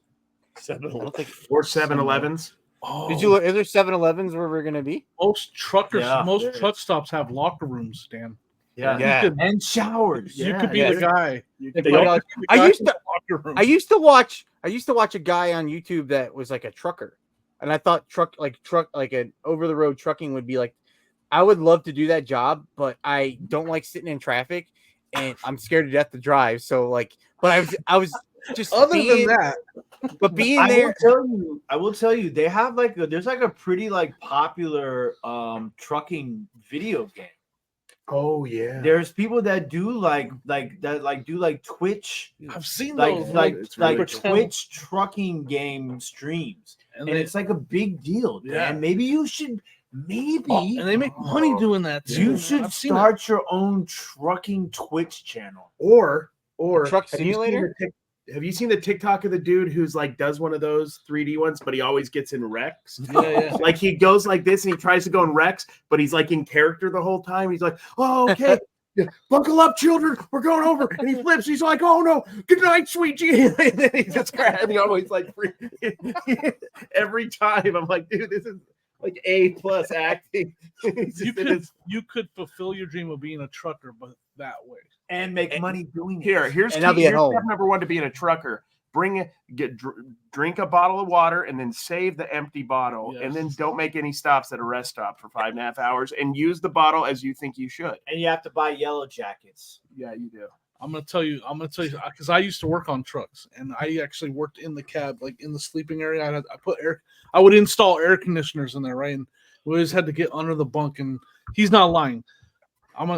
I don't think. Or 7-Elevens. Oh, Did you look? Is there 7-Elevens where we're gonna be? most truckers, Yeah, most there truck stops have locker rooms, Dan. Yeah. Yeah. And showers. You Yeah, could be yeah. the guy. They all- I used to. Locker room. I used to watch a guy on YouTube that was like a trucker, and I thought truck like an over the road trucking would be like. I would love to do that job, but I don't like sitting in traffic, and I'm scared to death to drive. So like, but I was just Other being, than that, but being I there. will tell you, they have there's like a pretty like popular trucking video game. Oh yeah. There's people that do like Twitch, I've seen like those. it's really like pretend- Twitch trucking game streams, and and they, it's like a big deal. Yeah. Dan. Maybe you should and they make money doing that. Too. you should I've seen it. start your own trucking Twitch channel. Or Truck have you seen simulator? have you seen the TikTok of the dude who's like does one of those 3D ones, but he always gets in wrecks? Yeah. Like he goes like this and he tries to go in wrecks, but he's like in character the whole time. He's like, oh, okay. Yeah, buckle up, children. We're going over. And he flips. He's like, oh, no. Good night, sweet G. And then he just grabbing always like every time. I'm like, dude, this is like A+ acting. You could fulfill your dream of being a trucker, but that way. And make money doing it. Here's And I'll be at here's home. step number 1 to being a trucker. Drink a bottle of water and then save the empty bottle, Yes. and then don't make any stops at a rest stop for 5.5 hours, and use the bottle as you think you should. And you have to buy yellow jackets. Yeah, you do. I'm gonna tell you because I used to work on trucks, and I actually worked in the cab, like in the sleeping area. I would install air conditioners in there, right? And we always had to get under the bunk. And he's not lying.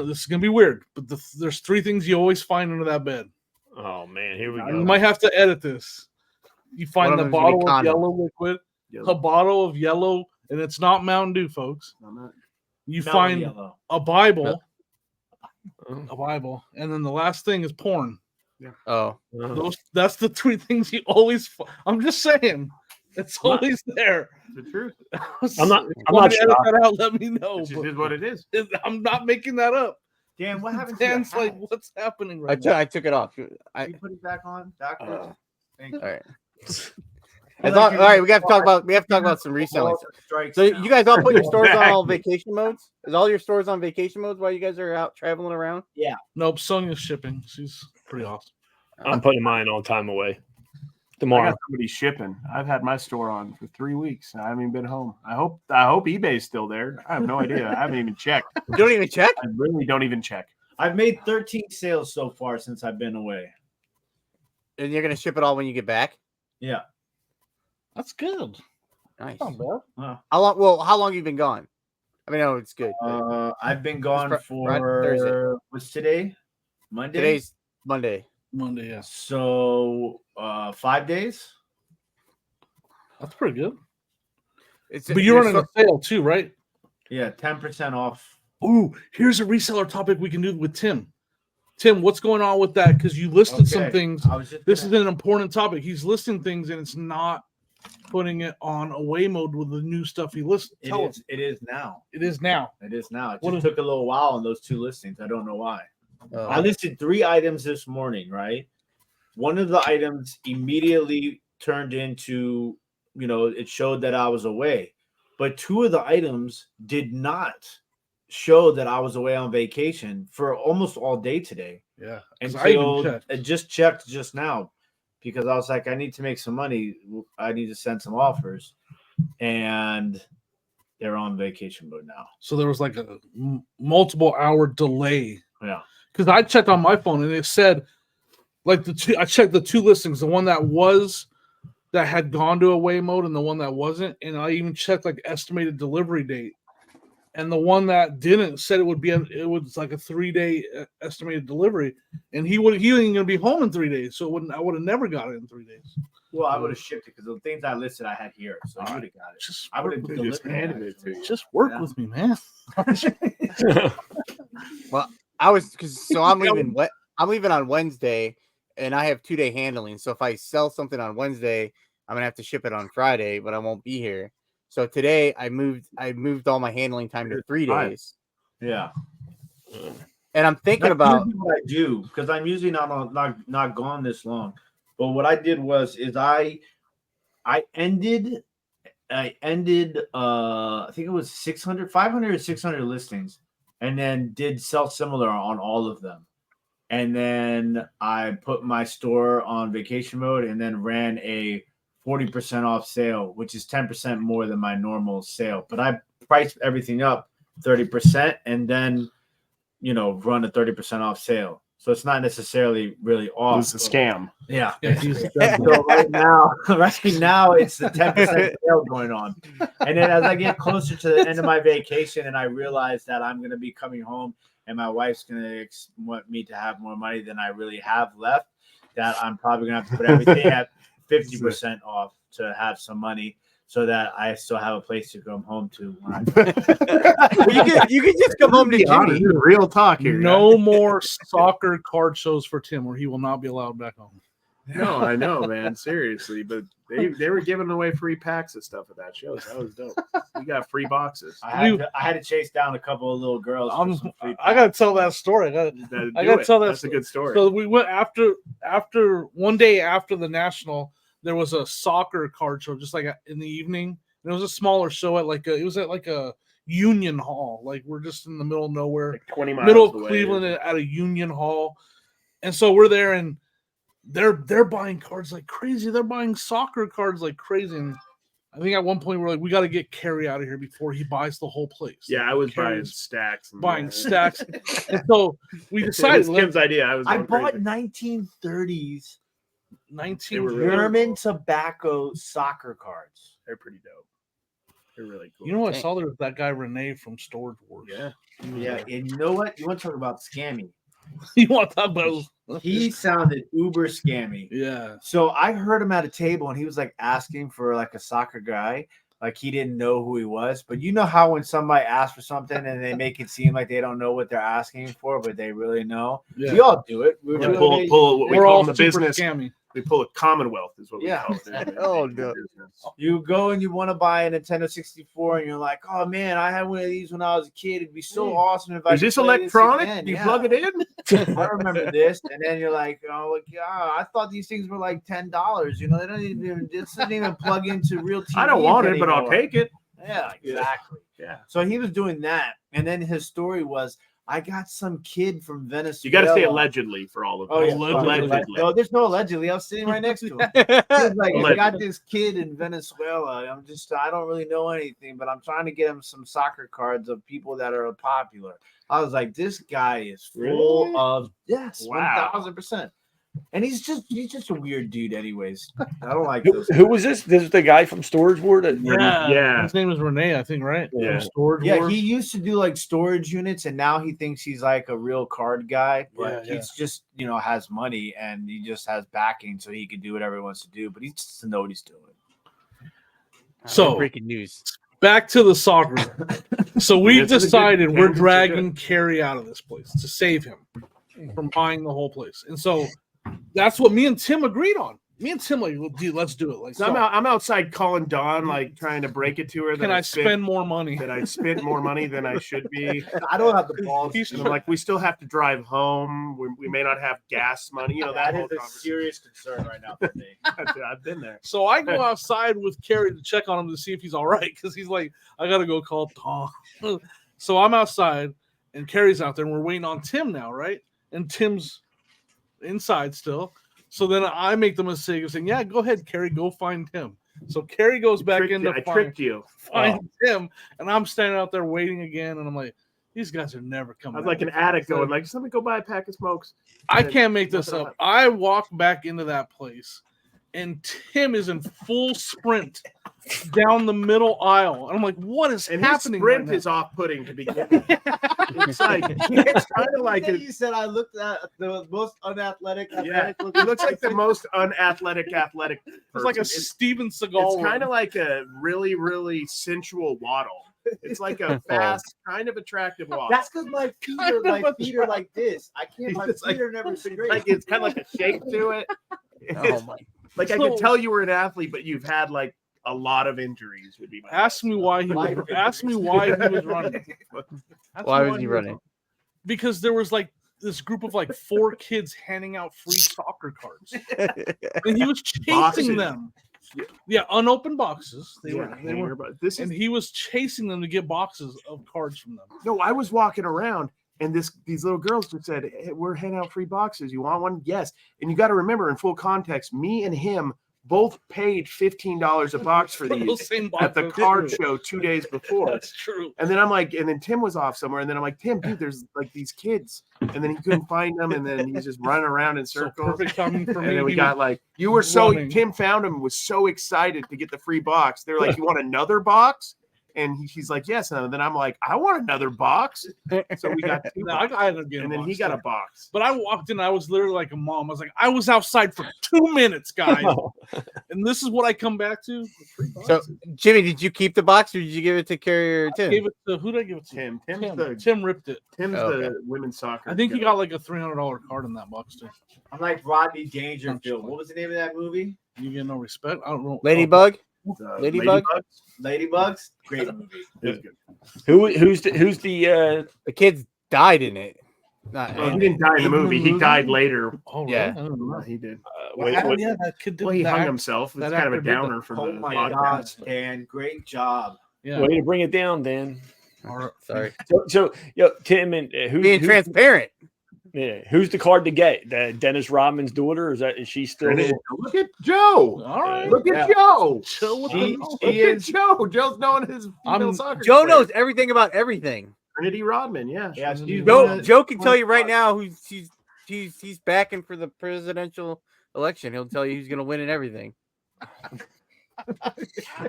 This is gonna be weird, but there's 3 things you always find under that bed. Oh man, here we You go. might have to edit this. You find One the of them's gonna be bottle of condom. yellow liquid, a bottle of yellow, and it's not Mountain Dew, folks. I'm not. You Mellow find yellow. a Bible, a Bible, and then the last thing is porn. Oh, That's the three things you always. I'm just saying, it's always there. The truth. I'm not Edit shocked. that out. Let me know. It just but is what it is. I'm not making that up. Dan, what happened to your Dan's like, hat? what's happening right now? I took it off. Can you put it back on backwards? Thank you. All right. All right, we have to talk about some reselling. So you guys all put your stores on all vacation modes? Is all your stores on vacation modes while you guys are out traveling around? Yeah. Nope. Sonia's shipping. She's pretty awesome. I'm putting mine on time away. I Tomorrow. got somebody shipping. I've had my store on for 3 weeks. I haven't even been home. I hope eBay's still there. I have no idea. I haven't even checked. You don't even check? I really don't even check. I've made 13 sales so far since I've been away. And you're gonna ship it all when you get back? Yeah. That's good. Nice. Not bad. How long? Well, how long you been gone? I mean, no, it's good. I've been gone Thursday. for what's today? Monday. Today's Monday. Monday, yeah. So 5 days. That's pretty good. It's But you're running a sale too, right? Yeah, 10% off. Ooh, here's a reseller topic we can do with Tim. Tim, what's going on with that? Because you listed some Okay. things. I was just This gonna- is an important topic. He's listing things and it's not putting it on away mode with the new stuff he lists. It Tell is. us. It is now. It is now. It is now. It What just is- took a little while on those 2 listings. I don't know why. I Oh. listed 3 items this morning, right? One of the items immediately turned into, it showed that I was away. But 2 of the items did not show that I was away on vacation for almost all day today. Yeah. And 'Cause I even so checked. I just checked just now because I was like, I need to make some money. I need to send some offers. And they're on vacation mode now. So there was like a multiple hour delay. Yeah. Because I checked on my phone and it said, like I checked the 2 listings, the one that had gone to away mode and the one that wasn't, and I even checked like estimated delivery date, and the one that didn't said it was like a 3-day estimated delivery, and he ain't gonna be home in 3 days, so I would have never got it in 3 days. Well, I would have shipped it because the things I listed I had here. So you would have got it. Just I would have They just handed it to you. just work Yeah. with me, man. I'm leaving. I'm leaving on Wednesday, and I have 2-day handling. So if I sell something on Wednesday, I'm gonna have to ship it on Friday, but I won't be here. So today I moved all my handling time to 3 days, Yeah. and I'm thinking That's about. usually what I do because I'm usually not gone this long. But what I did is I ended I think it was 500 or 600 listings, and then did sell similar on all of them. And then I put my store on vacation mode and then ran a 40% off sale, which is 10% more than my normal sale. But I priced everything up 30% and then, run a 30% off sale. So it's not necessarily really off. It's a scam. Yeah. Yeah, So right now it's the 10% sale going on. And then as I get closer to the end of my vacation and I realize that I'm going to be coming home and my wife's going to want me to have more money than I really have left, that I'm probably going to have to put everything at 50% off to have some money so that I still have a place to come home to. You could just come home to Jimmy. Real talk here. No more soccer card shows for Tim, or he will not be allowed back home. No, I know, man. Seriously, but they were giving away free packs of stuff at that show. So that was dope. We got free boxes. I had to chase down a couple of little girls. for some free I gotta tell that story. I gotta tell that. That's a good story. So we went after one day after the national. There was a soccer card show, just like in the evening. And it was a smaller show at it was at a Union Hall. Like we're just in the middle of nowhere, like 20 miles middle of away. Cleveland at a Union Hall. And so we're there, and they're buying cards like crazy. They're buying soccer cards like crazy. And I think at one point we're like, we got to get Cary out of here before he buys the whole place. Yeah, I was buying Cary's stacks. buying stacks. And so we decided. It was Kim's idea. I bought crazy. 1930s 19 were really German tobacco soccer cards. They're pretty dope. They're really cool. You know what I saw? There was that guy Renee from Storage Wars. Yeah. Yeah, and you know what? You want to talk about scammy? You want to talk about? He sounded uber scammy. Yeah. So I heard him at a table and he was like asking for like a soccer guy. like he didn't know who he was. But you know how when somebody asks for something and they make it seem like they don't know what they're asking for, but they really know. Yeah. We all do it. We pull what we We're call all in the super business. scammy. We pull a Commonwealth is what we Yeah. call it. Oh, no. You go and you want to buy a Nintendo 64, and you're like, "Oh man, I had one of these when I was a kid. It'd be so awesome if I." Is could this play electronic? again." You Yeah. plug it in? I remember this, and then you're like, "Oh, like, yeah, I thought these things were like $10. You know, they don't even this doesn't even plug into real TV. I don't want it, but I'll anymore." take it. Yeah, exactly. Yeah. So he was doing that, and then his story was, "I got some kid from Venezuela." You got to say allegedly for all of Oh this. yeah, Allegedly. No, there's no allegedly. I was sitting right next to him. He was like, "I got Allegedly. this kid in Venezuela. I don't really know anything, but I'm trying to get him some soccer cards of people that are popular." I was like, "This guy is full Really? of yes, Wow. 1000%." And he's just a weird dude, anyways. I don't like Who, those. who was this? This is the guy from Storage War. That Yeah. His name is Renee, I think, right? Yeah. From Storage Yeah, Wars. he used to do like storage units, and now he thinks he's like a real card guy. But Yeah, he's just has money and he just has backing, so he can do whatever he wants to do. But he just doesn't know what he's doing. So- breaking news. Back to the soccer. So we That's a good decided we're tangent, so dragging Cary out of this place to save him from buying the whole place. And so that's what me and Tim agreed on. Me and Tim like, well, dude, let's do it. Like, So I'm outside calling Dawn, like trying to break it to her. can I spend more money? That I spent more money than I should be. I don't have the balls. And I'm like, we still have to drive home. We may not have gas money. You know, that whole is a conversation. serious concern right now for me. I've been there. So I go outside with Cary to check on him to see if he's all right because he's like, I gotta go call Tom. So I'm outside and Cary's out there and we're waiting on Tim now, right? And Tim's inside still. So then I make the mistake of saying, "Yeah, go ahead, Cary, go find Tim." So Cary goes back in to I find tricked you. Tim, and I'm standing out there waiting again, and I'm like, "These guys are never coming." I was like an addict going, like, let me go buy a pack of smokes. I can't make this Nothing up. I walk back into that place, and Tim is in full sprint down the middle aisle. And I'm like, "What is And his happening?" sprint right now? is off-putting to begin with. It's like it's kind of like You said I looked at the most unathletic. yeah. It looks like the most unathletic athletic. It's like a person. Steven Seagal. It's kind of like a really, really sensual waddle. It's like a fast, kind of attractive waddle. That's because my feet are like this. I can't. My It's feet are never straight. like it's kind of like a shake to it. Oh my! Like I could tell you were an athlete, but you've had like a lot of injuries. Would be my Ask me why he was. Ask me why he was running. Ask Why me was he running? Because there was like this group of like 4 kids handing out free soccer cards, and he was chasing Boxes. them. Yeah, unopened boxes. They Yeah, were, but this is and he was chasing them to get boxes of cards from them. no. I was walking around, and these little girls just said, hey, "We're handing out free boxes. You want one?" Yes. And you got to remember, in full context, me and him both paid $15 a box for these Same at the boxes. card show 2 days before. That's true. And then I'm like, and then Tim was off somewhere, and then I'm like, Tim, dude, there's like these kids, and then he couldn't find them, and then he's just running around in So circles. perfect timing for me. And then we He got was- like, you were so running. Tim found him, was so excited to get the free box. They're like, you want another box? And he's like, yes. And then I'm like, I want another box. So we got 2 No, I boxes. ended up getting And then a he box got a too. box. But I walked in, I was literally like a mom. I was like, I was outside for 2 minutes, guys. And this is what I come back to. Free So, boxes. Jimmy, did you keep the box or did you give it to Cary or I Tim? gave it to who did I give it to? Tim's Tim ripped it. Tim's Oh, okay. the women's soccer. I think he guy. got like a $300 card in that box too. I'm like Rodney Dangerfield. What was the name of that movie? You get no respect. I don't know. Ladybug? Ladybug. Ladybugs. Great movie. It was good. who's the The kids died in it. Not Well, he in it. didn't die in the movie. He died later. Oh, really? Yeah. I don't know. He did. What happened? Yeah, that kid did Well, he that. hung himself. It's that kind of a actor did that. downer for Oh the my podcast. God, Dan! Great job. Yeah. way to bring it down, Dan? Sorry. So Tim and Being transparent. who's the card to get? Dennis Rodman's daughter? Is she still? Look at Joe. All right. Look at Joe. Chill with He- the Look at Joe. Joe's knowing his female soccer. Joe player. knows everything about everything. Trinity Rodman. Yeah. Yeah, she's Joe, one of- Joe can tell you right now who he's backing for the presidential election. He'll tell you who's going to win and everything.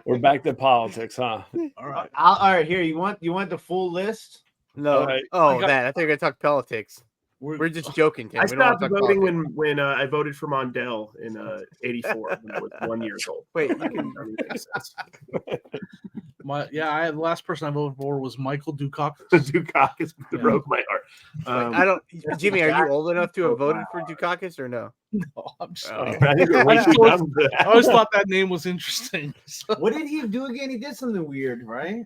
We're back to politics, huh? All right. all right, here you want the full list? No. All right. Oh, I got- that. I think we're going to talk politics. We're just joking, Tim. I We don't wanna stopped talk voting politics. when I voted for Mondale in '84 when I was 1 year old. Wait, you That can, doesn't make sense. The last person I voted for was Michael Dukakis. Dukakis broke my heart. I don't. Jimmy, are you old enough to have voted for Dukakis or no? No, I'm just. I think you're way I too always- young for that. I always thought that name was interesting. So- What did he do again? He did something weird, right?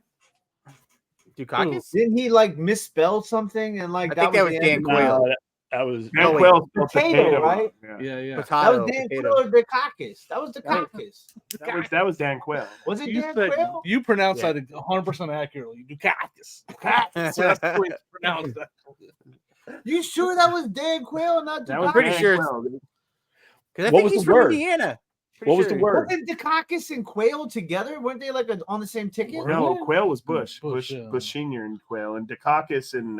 Dukakis? Didn't he like misspell something and like I think that was the Dan end? Quayle. That was Dan wait. Quayle, Potato, right? Yeah. yeah. That Potato. was Dan Potato. Quayle or Dukakis. That was Dukakis. That was Dan Quayle. Was it You Dan said Quayle? you pronounced Yeah. that 100% accurately. Dukakis. Dukakis. That's the way it's pronounced. You sure that was Dan Quayle, not That was Dukakis? pretty Dan sure it's- Quayle, dude. Because I What think was he's the from word? Indiana. Pretty What was sure the word? Wasn't Dukakis and Quayle together? Weren't they like on the same ticket? No, Really? Quayle was Bush. Bush, Bush, yeah. Bush Senior and Quayle, and Dukakis and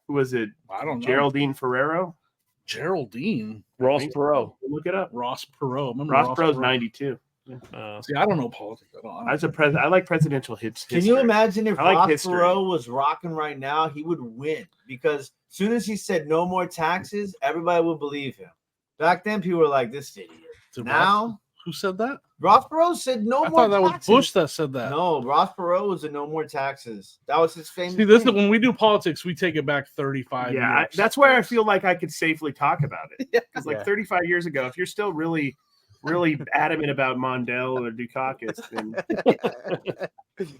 who was it? I don't know. Geraldine Ferrero. Geraldine. Ross think- Perot. Look it up. Ross Perot. Remember Ross Perot's Perot? 92. See, I don't know politics at all. I like presidential hits. Can you imagine if I like Ross history. Perot was rocking right now? He would win because as soon as he said no more taxes, everybody would believe him. Back then, people were like, "This idiot." Did Now, who said that? Ross Perot said no I more thought that was taxes. Bush that said that. No, Ross Perot was a no more taxes. That was his famous. See, this is thing. when we do politics, we take it back 35 Yeah, years. that's where I feel like I could safely talk about it. Because like Yeah. 35 years ago, if you're still really adamant about Mondale or Dukakis, then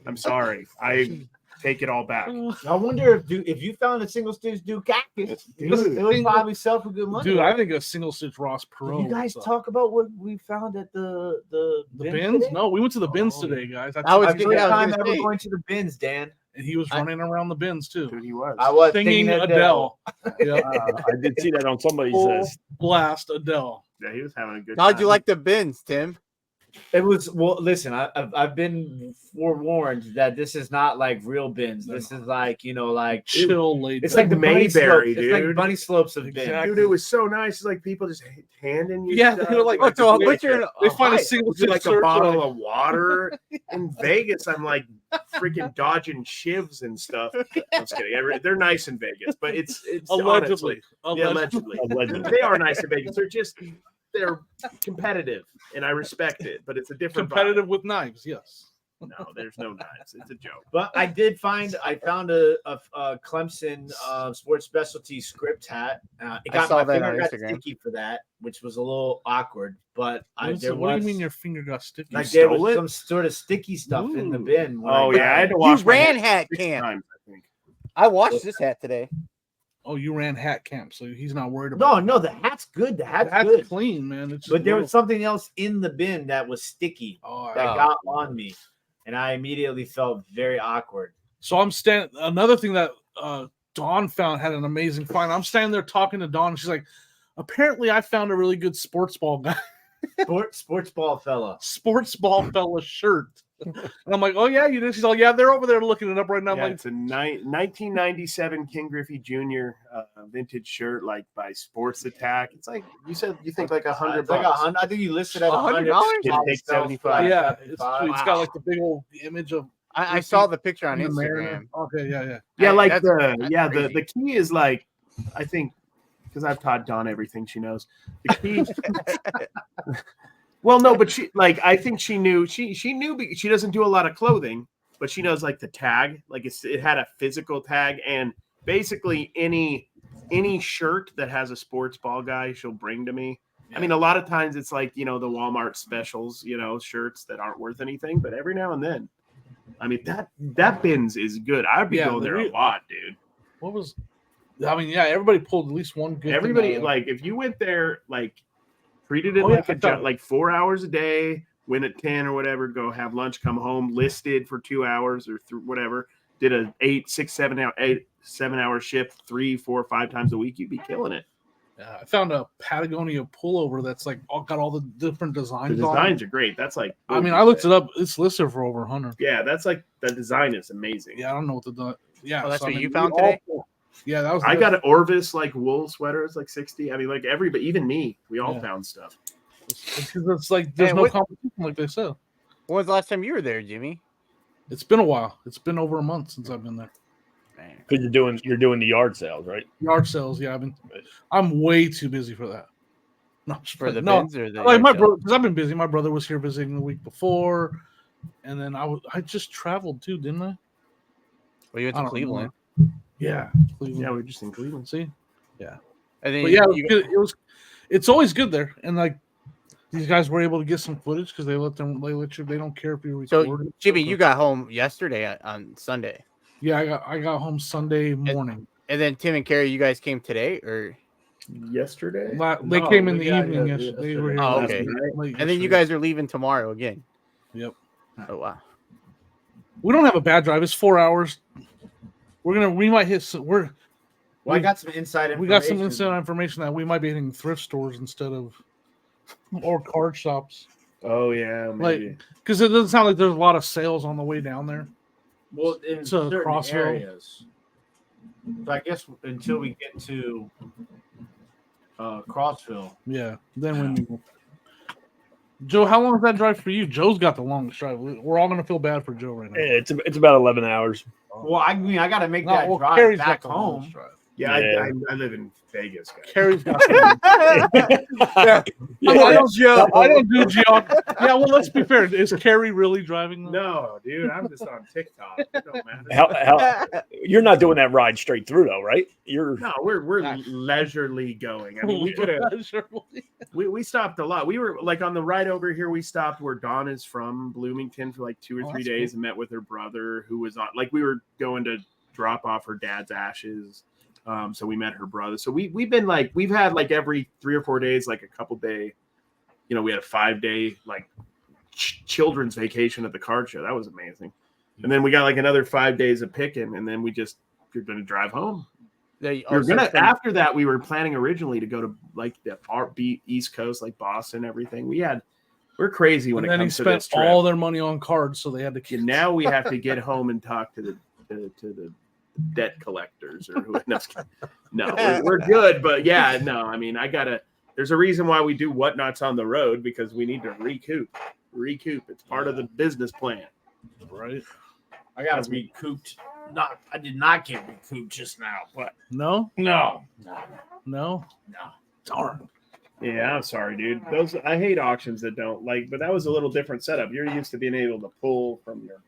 I'm sorry. I take it all back. I wonder if you found a single stitch Dukakis, it would probably sell for good money. Dude, I think a single stitch Ross Perot. Did you guys was, talk about what we found at the the bins? today? No, we went to the bins Oh, today, guys. I was First gonna- yeah, I was time gonna ever say. going to the bins, Dan. and he was running around the bins too, Dude, he was. I was singing thinking Adele. Yeah, I did see that on somebody's. full blast Adele. Yeah, he was having a good How'd time. you like the bins, Tim? It was listen. I've been forewarned that this is not like real bins. This is like like Chill, laid it's back. like the bunny Mayberry, slopes. It's like dude. bunny slopes of bins. Exactly. Dude, it was so nice. It's like people just handing you Yeah, stuff. they were like, Oh, so they- but you're in they find a Ohio. single Would you stitch like a search, bottle like, of water? In Vegas, I'm like freaking dodging shivs and stuff. I'm just kidding. They're nice in Vegas, but it's allegedly. honestly, yeah, allegedly. Allegedly. They are nice in Vegas. They're competitive, and I respect it. But it's a different Competitive with knives, yes. vibe. No, there's no knives. It's a joke. But I found a Clemson sports specialty script hat. It got saw my that finger on got Instagram. sticky for that, which was a little awkward. But What do you mean your finger got sticky? like You there stole was it? some sort of sticky stuff in the Ooh. bin. when Oh I yeah, I got had it. to wash You my ran hands hat 6 camp. times, I think. I watched this hat today. Oh, you ran hat camp, so he's not worried about. No, the hat's good. The hat's That's good. clean, man. It's just But there little- was something else in the bin that was sticky Oh, that Oh. got on me, and I immediately felt very awkward. So I'm standing. Another thing that Dawn found had an amazing find. I'm standing there talking to Dawn, and she's like, "Apparently, I found a really good sports ball guy, Sports ball fella. sports ball fella shirt." And I'm like, "Oh yeah, you did." She's like, "Yeah, they're over there looking it up right now." I'm Yeah, like, it's a 1997 King Griffey Jr. Vintage shirt, like by Sports Attack. It's like you said. You think like $100? It's like $100. I think you listed at $100? $100. It'll take 75. "Yeah, it's Wow. got like the big old image of I saw the picture on the Mariner." Instagram. Okay, yeah. Yeah, like That's the crazy. the key is like, I think, because I've taught Dawn everything she knows. The key. Well, no, but I think she knew. She knew because she doesn't do a lot of clothing, but she knows like the tag. Like it had a physical tag, and basically any shirt that has a sports ball guy, she'll bring to me. I mean, a lot of times it's like the Walmart specials, shirts that aren't worth anything, but every now and then. I mean, that bins is good. I'd be Yeah, going there a the- lot, dude. What was? I mean, yeah, everybody pulled at least one good. Everybody, thing, like, if you went there, like, treated it Oh, yeah, like I thought- like 4 hours a day, win at 10 or whatever, go have lunch, come home, listed for 2 hours or whatever, did a 7 hour shift 3, 4, 5 times a week, you'd be killing it. I found a Patagonia pullover that's like got all the different The designs. on it. designs are great. That's like, I mean, I looked it up. It's listed for over 100. Yeah, that's like, the design is amazing. Yeah, I don't know what the yeah. Oh, that's so, I what mean, you we found all- today? Yeah, that was. I got an Orvis like wool sweater. It's like 60. I mean, like everybody, even me, we all Yeah. found stuff. because it's like there's Man, no what- competition, like they said. When was the last time you were there, Jimmy? It's been a while. It's been over a month since I've been there. Man. Because you're doing the yard sales, right? Yard sales, yeah. I'm way too busy for that. No, For the no. bins or the Like my yard sale? brother, because I've been busy. My brother was here visiting the week before. and then I just traveled too, didn't I? Well, you went I to don't Cleveland. Yeah, Cleveland. Yeah, we're just in Cleveland. See, And then but yeah, it's always good there, and like these guys were able to get some footage because they let you. They don't care if you record. so it. Jimmy, you got home yesterday on Sunday. Yeah, I got home Sunday morning. And then Tim and Cary, you guys came today, or Yesterday? They No, came in we the got evening. here Yesterday. They were here Oh, last okay. night, late and then you yesterday. guys are leaving tomorrow again. Yep. Oh wow. We don't have a bad drive. It's 4 hours. We might hit some. Well, I got some inside information. We got some inside information that we might be hitting thrift stores instead of or card shops. Oh yeah, maybe. Like, because it doesn't sound like there's a lot of sales on the way down there. Well, in So certain Crossville. areas. So I guess until we get to Crossville. Yeah. Then when Joe, how long is that drive for you? Joe's got the longest drive. We're all gonna feel bad for Joe right now. It's about 11 hours. Well, I mean, I got to make No, that well, drive Cary's back got the longest home. drive. Yeah, Yeah. I live in Vegas, guys. Cary's got. Yeah. I don't do geography. Yeah, well, let's be fair. Is Cary really driving? Them? No, dude, I'm just on TikTok. It don't matter. How, you're not doing that ride straight through though, right? No, we're leisurely going. I mean, we could have. We stopped a lot. We were like on the ride over here. We stopped where Dawn is from, Bloomington, for like 2 or 3 days, and met with her brother, who was on. Like we were going to drop off her dad's ashes. So we met her brother. So we've had like every 3 or 4 days, like a couple day. You know, we had a 5-day like children's vacation at the card show. That was amazing. And then we got like another 5 days of picking, and then we're going to drive home. After that, we were planning originally to go to like the far East Coast, like Boston, everything. We're crazy when it comes to this trip. All their money on cards, so they had to. And now we have to get home and talk to the debt collectors or who. No, we're good, but yeah, no. I mean, there's a reason why we do whatnots on the road, because we need to recoup. It's part of the business plan, Right. I got to recouped. I did not get recouped just now, but No. Darn. Yeah, I'm sorry, dude. I hate auctions that don't but that was a little different setup. You're used to being able to pull from your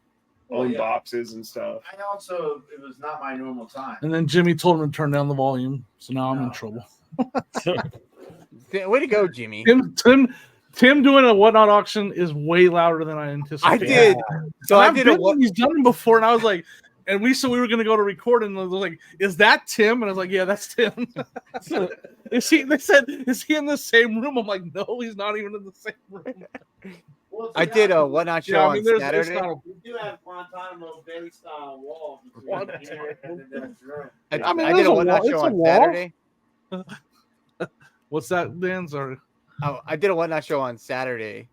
own boxes and stuff. it was not my normal time. And then Jimmy told him to turn down the volume, so now I'm in trouble. Way to go, Jimmy. Tim doing a whatnot auction is way louder than I anticipated. I did. So I did He's done it before, and I was like, and we were going to go to record, and I was like, "Is that Tim?" And I was like, "Yeah, that's Tim." They said, "Is he in the same room?" I'm like, "No, he's not even in the same room." I did a whatnot show on Saturday. We do have Guantanamo Bay style wall between here and the next room. I did a whatnot show on Saturday. What's that, Dan? Sorry. Oh, I did a whatnot show on Saturday,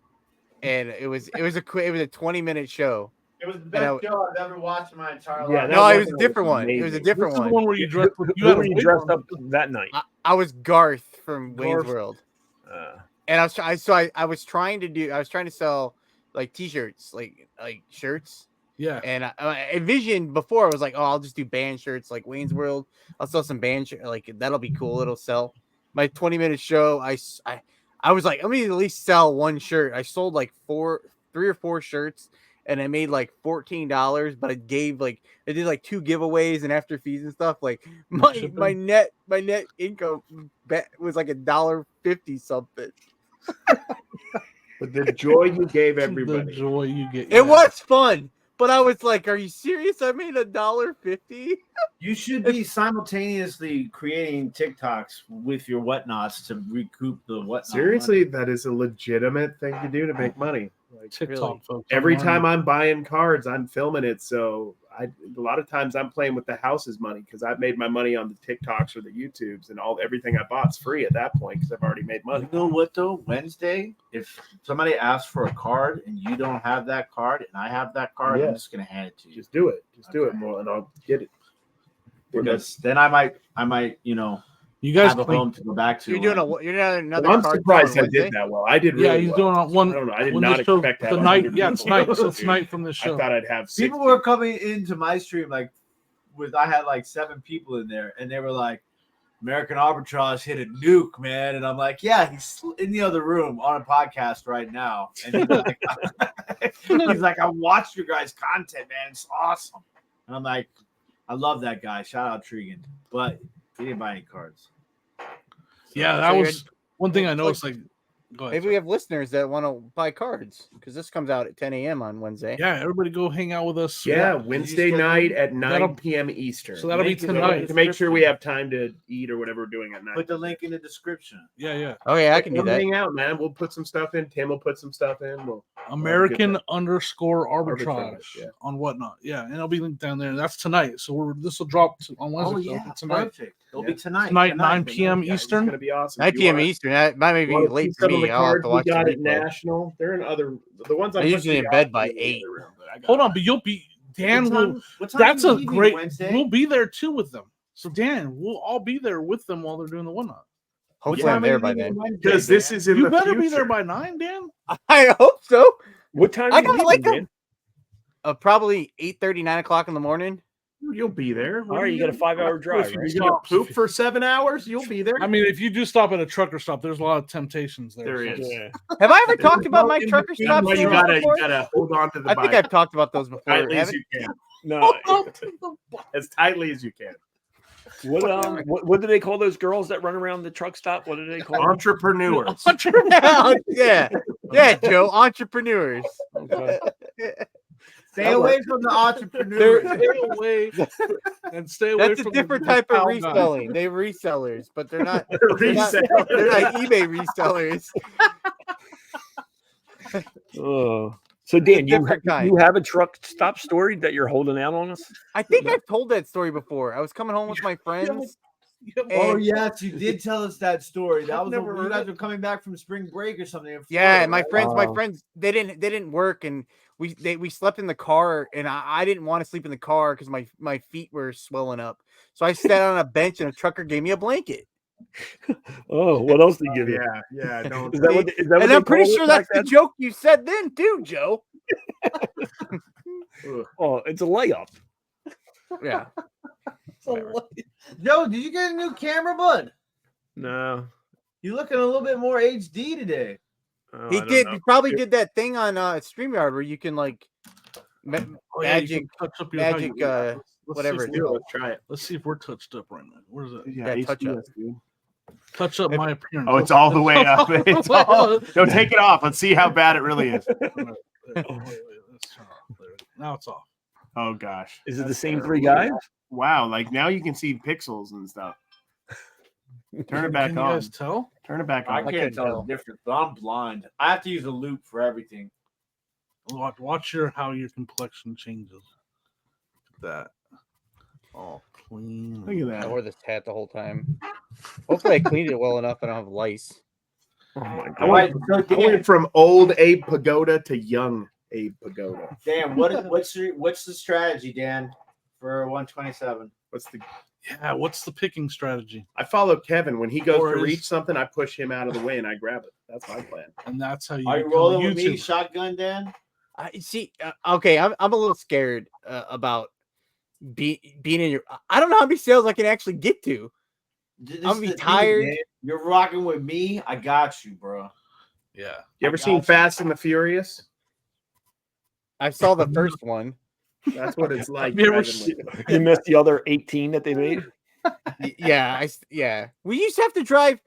and it was a 20-minute show. It was the best show I've ever watched in my entire life. Yeah, No, it was a different one. It was a different This is one. the one where you dressed. Who were you dressed up that night? I was Garth from Wayne's Garth. World, and I was trying to sell like t-shirts, like shirts. Yeah. And I envisioned before, I was like, oh, I'll just do band shirts like Wayne's World. I'll sell some band shirts, like that'll be cool. It'll sell. My 20-minute show, I was like, I'm gonna at least sell one shirt. I sold like 3 or 4 shirts, and I made like $14. But I did like 2 giveaways and after fees and stuff. Like my net income was like $1.50 something. But the joy you gave everybody. The joy you get. It was fun, but I was like, "Are you serious? I made $1.50." You should be simultaneously creating TikToks with your whatnots to recoup the whatnot. Seriously, that is a legitimate thing to do to make money. Like TikTok, really. folks. every time I'm buying cards, I'm filming it. So a lot of times I'm playing with the house's money because I've made my money on the TikToks or the YouTubes, and everything I bought's free at that point because I've already made money. You know what though? Wednesday, if somebody asks for a card and you don't have that card and I have that card, I'm just gonna hand it to you. Just do it. Just do it more, and I'll get it. Because then I might, You guys have a home to go back to. You're doing another. I'm card surprised show I on did Wednesday? that well. I did really Yeah, he's well. doing on one. I don't know. I did when not this show- expect to have the night. 100 Yeah, it's people. night. So it's night from this I show. thought I'd have 60. People were coming into my stream I had like 7 people in there, and they were like, American Arbitrage hit a nuke, man. And I'm like, yeah, he's in the other room on a podcast right now. And he's like, I watched your guys' content, man. It's awesome. And I'm like, I love that guy. Shout out Tregan. But he didn't buy any cards. Yeah, that was one thing I noticed. Like, go ahead. Maybe we have listeners that want to buy cards because this comes out at 10 a.m. on Wednesday. Yeah, everybody go hang out with us. Yeah, Wednesday night at 9 p.m. Eastern. So that'll be tonight. To make sure we have time to eat or whatever we're doing at night. Put the link in the description. Yeah. Oh, yeah, I can do Come that. hang out, man. We'll put some stuff in. Tim will put some stuff in. American _arbitrage yeah. on whatnot. Yeah, and it'll be linked down there. That's tonight. So this will drop on Wednesday. Oh, yeah. Tonight. Perfect. It'll be tonight. Tonight, 9 p.m. It's Eastern. going to be awesome. 9 p.m. Eastern. That might be late for me. I'll have to watch we got the at replay. National. They're in the ones I'm usually in bed by 8. Hold on, but you'll be Dan. What time That's are a you leaving great. Wednesday? We'll be there too with them. So Dan, we'll all be there with them while they're doing the whatnot. Hopefully, I'm there by then. Because this is in You the better future. be there by 9, Dan. I hope so. What time? I are you got like leaving, probably 8:30, 9 o'clock in the morning. You'll be there. All right, you got a 5-hour drive, right? You're gonna poop for 7 hours. You'll be there. I mean, if you do stop at a trucker stop, there's a lot of temptations there. There so- is. Yeah. Have I ever talked about my trucker stop Well, stories you before? gotta hold on to the I think bike I've talked about those before. tightly as Haven't- you can. No. As tightly as you can. What do they call those girls that run around the truck stop? What do they call them? Entrepreneurs. yeah, Joe, entrepreneurs. Okay. Stay away from the entrepreneurs. Stay away and stay away That's a from different the type of cow guy. reselling. They're resellers, but they're not. They're Resellers. like eBay resellers. Oh. So Dan, Different kind. you have a truck stop story that you're holding out on us? I think I've told that story before. I was coming home with my friends. Oh and- yes, you did tell us that story. That was never you heard guys it. were coming back from spring break or something. in Yeah, Florida, my right? friends, they didn't work, and we slept in the car, and I didn't want to sleep in the car because my feet were swelling up. So I sat on a bench, and a trucker gave me a blanket. Oh, what else did he give you? Yeah. Don't. Is that what And they I'm pretty called it sure back that's the joke you said then, too, Joe. then? Oh, it's a layup. Yeah. Joe, did you get a new camera, bud? No. You looking a little bit more HD today. Oh, He I don't did. know. He probably did that thing on StreamYard where you can like Oh, yeah, you magic, can touch up your height. magic, Let's whatever see it's if called. Let's try it. Let's see if we're touched up right now. Where's it? Yeah, touch up. dude. Touch up my appearance. Oh, it's all the way up. It's all. Don't take it off. Let's see how bad it really is. Wait, let's turn it off. There. Now it's off. Oh gosh. Is it the same three guys? Wow. Like now you can see pixels and stuff. Turn it back Can you on. guys tell? Turn it back I on. can't couldn't tell tell. the difference, but I'm blind. I have to use a loop for everything. Watch how your complexion changes. That all clean. Look at I that. wore this hat the whole time. Hopefully, I cleaned it well enough. I don't have lice. Oh my I went, I went from old Abe Pagoda to young Abe Pagoda. Dan, what's the strategy, Dan, for 127? Yeah, what's the picking strategy? I follow Kevin. When he goes Or to is- reach something, I push him out of the way and I grab it. That's my plan. And that's how you Are you become a rolling with me, YouTuber. shotgun, Dan? I see. Okay, I'm a little scared about being in your. I don't know how many sales I can actually get to. This I'm is gonna be the thing, tired. man. You're rocking with me. I got you, bro. Yeah. You ever I seen got you. Fast and the Furious? I saw the first one. That's what it's like. Have you ever driving with You missed the other 18 that they made? Yeah. We used to have to drive.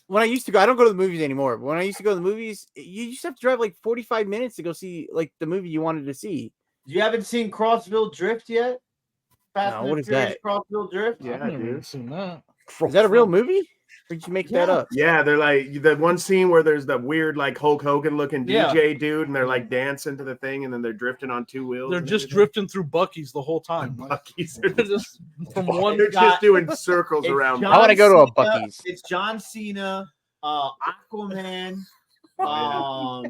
When I used to go, I don't go to the movies anymore. But when I used to go to the movies, you used to have to drive like 45 minutes to go see like the movie you wanted to see. You haven't seen Crossville Drift yet? Fast No, and what the is Furious that? Crossville Drift? Yeah, I've never dude. even seen that. Is that a real movie? Or did you make that Yeah. up? Yeah, they're like the one scene where there's the weird like Hulk Hogan looking Yeah. DJ dude, and they're like dancing to the thing, and then they're drifting on two wheels. They're and just everything. drifting through Buc-ee's the whole time. Like, Buc-ee's. they're just from one. They're just doing circles It's around. John I wanna go to a Cena- Buc-ee's. It's John Cena, Aquaman. Yeah.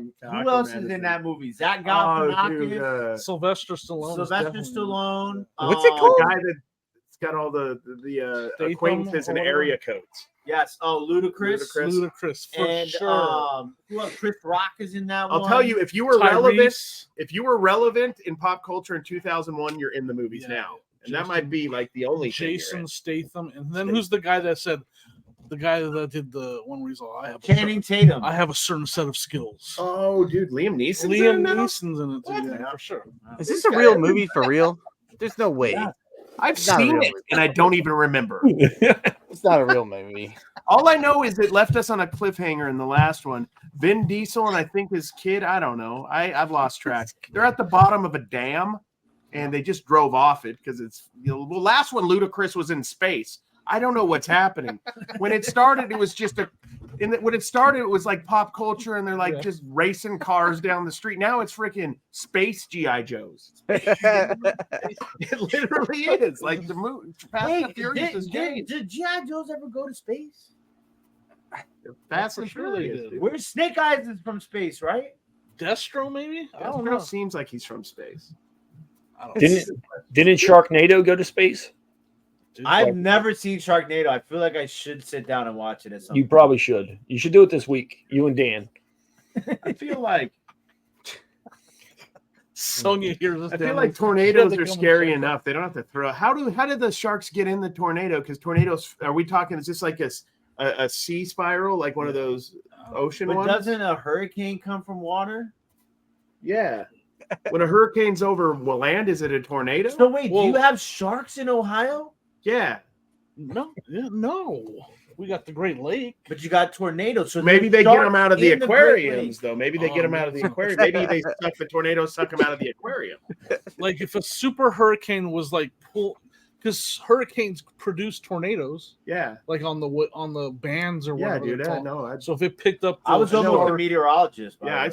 Who else is Aquaman is in in- that movie? Zach Oh, Galifianakis, dude, Sylvester Stallone. is Sylvester definitely- Stallone. What's it called? the guy that's got all the Statham acquaintances and or whatever? area codes. Yes. Oh, Ludacris. Ludacris for And sure. who else? Chris Rock is in that one. I'll tell you, if you were relevant, Tyrese. if you were relevant in pop culture in 2001, you're in the movies Yeah. now. And that might be like the only thing you're Jason in. Statham, and then who's the guy that said? The guy that did the one where he's all, Channing Tatum. I have a certain set of skills. Oh, dude, Liam Neeson's Liam in it now? Neeson's in it too, yeah, for sure. Is this a real movie for real? There's no way. Yeah. I've It's not a seen real it, movie. and I don't even remember. It's not a real movie. All I know is it left us on a cliffhanger in the last one. Vin Diesel and I think his kid, I don't know. I've lost track. They're at the bottom of a dam, and they just drove off it because it's the last one. Ludacris was in space. I don't know what's happening. When it started, it was just when it started, it was like pop culture, and they're like just racing cars down the street. Now it's freaking space GI Joes. It literally is like the movie. Fast and Furious is changed. Did G.I. Joes ever go to space? Fast and sure they Furious. did. Dude. Where's Snake Eyes is from space, right? Destro, maybe? I don't Destro know. seems like he's from space. I don't know. Didn't Sharknado go to space? Dude, I've never seen Sharknado. I feel like I should sit down and watch it at some You point. probably should. You should do it this week. You and Dan. I feel like Sonia hears us. I down feel like there. tornadoes They are come and scary check enough. They don't have to throw. How did the sharks get in the tornado? Because tornadoes, are we talking? Is this like a sea spiral, like one of those ocean But ones? doesn't a hurricane come from water? Yeah. When a hurricane's over land, is it a tornado? So wait, Well- do you have sharks in Ohio? Yeah. No. We got the Great Lake. But you got tornadoes. So Maybe there's they get sharks them out of the in Great aquariums, Lake. though. Maybe they get them out of the aquarium. Maybe they suck the tornadoes, suck them out of the aquarium. Like if a super hurricane was like because hurricanes produce tornadoes, Yeah. like on the bands or Yeah, whatever. dude. they're I called. know. So if it picked up, I was those- over with a meteorologist. by Yeah, the I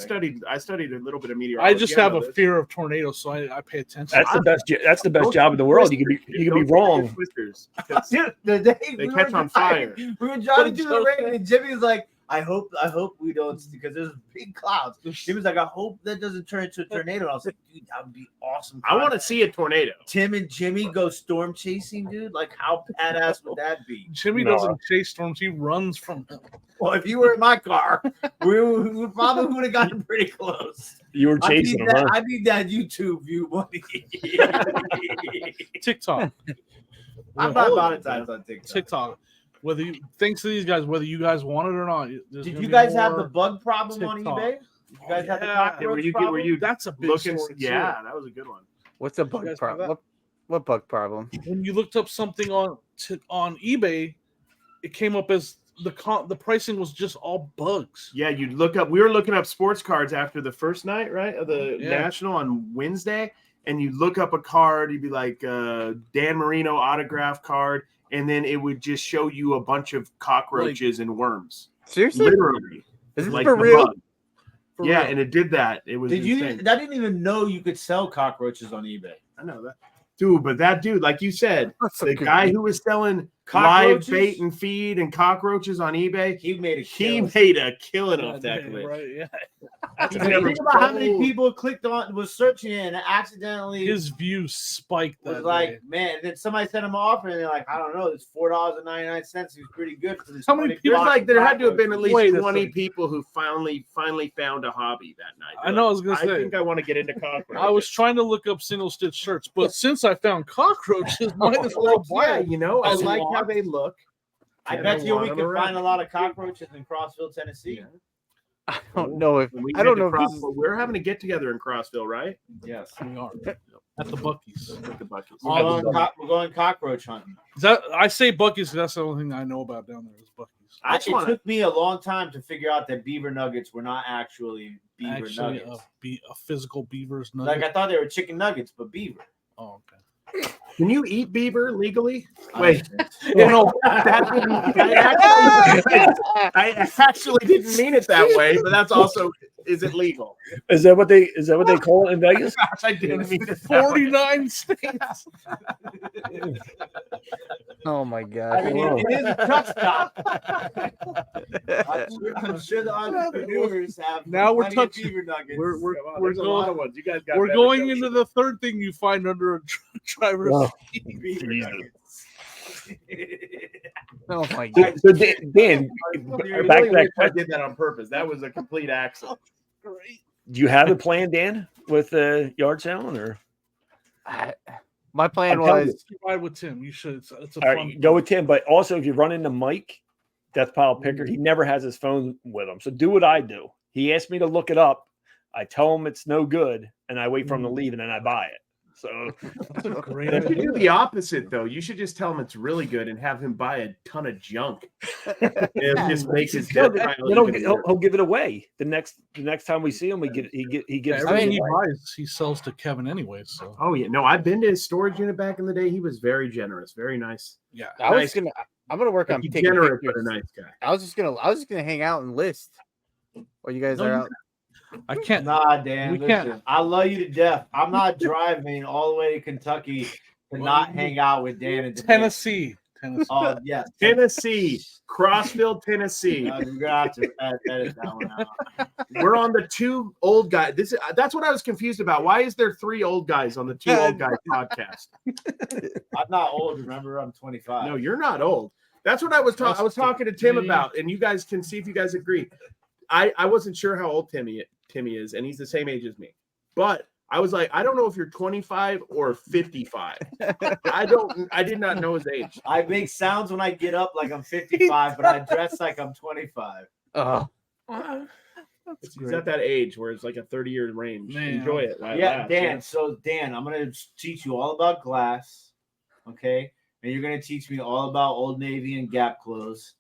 way. studied a little bit of meteorology. I just have know a this. fear of tornadoes, so I pay attention. That's the best. That's the best job in the world. You could be Don't wrong. take twisters, because Dude, the day They we catch were on driving- fire. We were driving through the rain, and Jimmy's like, I hope we don't, because there's big clouds. Jimmy's like, I hope that doesn't turn into a tornado. And I was like, dude, that would be awesome. I want to see a tornado. Tim and Jimmy go storm chasing, dude. Like, how badass would that be? Jimmy No. doesn't chase storms; he runs from them. Well, if you were in my car, we probably would have gotten pretty close. You were chasing them, huh? I need that YouTube view money. TikTok. I'm not monetized on TikTok. TikTok. Whether you thanks to these guys, whether you guys want it or not. there's Did gonna you be guys have the more bug problem on TikTok. eBay? Did you guys have the Yeah. cockroach Were you problem? That's a big looking? story, too. Yeah, that was a good one. What's a You bug guys have problem? that? What bug problem? When you looked up something on eBay, it came up as the pricing was just all bugs. Yeah, you'd look up. We were looking up sports cards after the first night, right, of the Yeah. National on Wednesday, and you look up a card. You'd be like Dan Marino autograph card, and then it would just show you a bunch of cockroaches and worms. Seriously? Literally, Is this like for the real? bug. For Yeah, real. and it did that. It was Did you? insane. I didn't even know you could sell cockroaches on eBay. I know that, dude. But that dude, like you said, That's a the good guy one. who was selling live Cockroaches? bait and feed and cockroaches on eBay, He made a he kill. made a killing Yeah, off that yeah, glitch. right? Yeah. That's Think never about how many sold. people clicked on, was searching it, and accidentally His views spiked. was That like, day. man. And then somebody sent him an offer, and they're like, I don't know, it's $4.99. He was pretty good for this. How many 20 people- There's like there had to have been at least Wait a 20 second. people who finally found a hobby that night. I know. I was gonna I say. think I want to get into cockroaches. I was trying to look up single stitch shirts, but since I found cockroaches, might as well buy yeah, it. you know, I As like how long- they look. I and bet you want we them can around. find a lot of cockroaches in Crossville, Tennessee. Yeah. I don't know if When we I don't get to know if this is, Crossville, we're having a get together in Crossville, right? Yes. We are at the Bucky's. With the buckets. We're going cockroach hunting. Is that I say Bucky's? 'Cause that's the only thing I know about down there is Bucky's. It took me a long time to figure out that beaver nuggets were not actually beaver Actually, nuggets. a physical beaver's nugget. Like I thought they were chicken nuggets, but beaver. Oh, okay. Can you eat beaver legally? I Wait, understand. You know, I actually didn't mean it that way, but that's also, is it legal? Is that what they call it in Vegas? Gosh, I didn't mean it that way. 49 states. oh my I god. mean, Whoa. it is a truck stop. I'm sure the entrepreneurs have Now we're plenty of touching- beaver nuggets. We're Come on, we're there's a lot going of ones. You guys got we're better going jokes into than the third thing you find under a driver's Wow. seat. beaver Jesus. nuggets. Oh my god. So Dan, I back really to that wish I question. did that on purpose. That was a complete accident. Great. Do you have a plan, Dan, with the yard sale, or I, My plan I'm telling was Ride with Tim. You should. It's a All fun. right, go with Tim. But also, if you run into Mike, Death Pile Picker, he never has his phone with him. So do what I do. He asked me to look it up. I tell him it's no good, and I wait for him to leave, and then I buy it. So That's a great You should idea. do the opposite, though. You should just tell him it's really good and have him buy a ton of junk. It just makes his death pile even worse. he'll give it away the next time we see him. He gives. Everything it he away. buys, he sells to Kevin anyway. So Oh yeah, no, I've been to his storage unit back in the day. He was very generous, very nice. yeah, I'm gonna work on taking Degenerate, but a pictures. nice guy. I was just gonna hang out and list while you guys No, are you out. I can't. Nah, Dan. We Listen, can't. I love you to death. I'm not driving all the way to Kentucky to not hang out with Dan and Tennessee. Oh yes, Tennessee, Crossville, Tennessee. We're gonna have to edit that one out. We're on the two old guys. That's what I was confused about. Why is there three old guys on the two old guys podcast? I'm not old. Remember, I'm 25. No, you're not old. That's what I was talking. I was talking to Tim about, and you guys can see if you guys agree. I wasn't sure how old Timmy is, and he's the same age as me. But I was like, I don't know if you're 25 or 55. I did not know his age. I make sounds when I get up like I'm 55, but I dress like I'm 25. Oh, He's at that age where it's like a 30-year range. Man. Enjoy it. Yeah, Dan. So Dan, I'm gonna teach you all about glass, okay? And you're gonna teach me all about Old Navy and Gap clothes,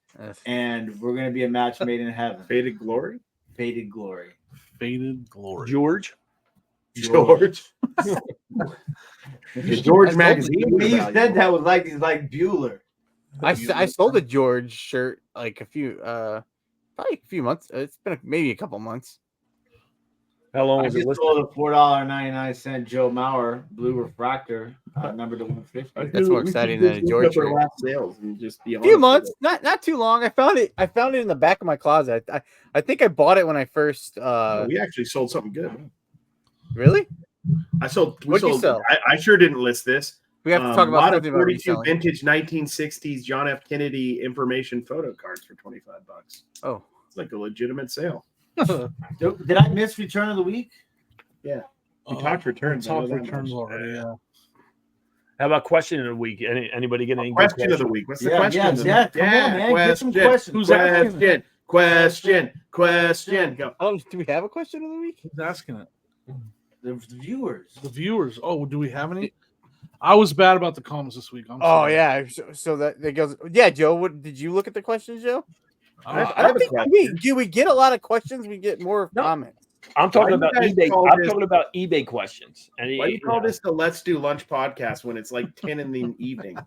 and we're gonna be a match made in heaven. Faded glory. Faded glory. Faded glory. George. George magazine. Me said that was like Bueller. I sold a George shirt like probably a few months. It's been maybe a couple months. How long I was it just listed? sold a $4.99 Joe Mauer blue refractor, number to 150. That's more exciting than a George shirt. Sales and just be A few months, not too long. I found it in the back of my closet. I think I bought it when I first. We actually sold something good. Really? What'd you sell? I sure didn't list this. We have to talk about a lot of something about 42 reselling. vintage 1960s John F. Kennedy information photo cards for $25. Oh, It's like a legitimate sale. Did I miss Return of the Week? We talked returns. I know Talked that returns much. already. Yeah. How about question of the week? Anybody get any good Question of the questions? week. What's the Yeah, question? of the yeah, week? come on, man. Get some questions. Who's asking Question. Go. oh, do we have a question of the week? Who's asking it? The viewers. The viewers. Oh, do we have any? I was bad about the comments this week. I'm Oh sorry. yeah, so that goes. Yeah, Joe, what did you look at the questions, Joe? I I have don't a think question. do we get a lot of questions. We get more No. comments. I'm talking Why about do you guys eBay. call I'm this- talking about eBay questions. And Why do you call this the Let's Do Lunch podcast when it's like 10 in the evening?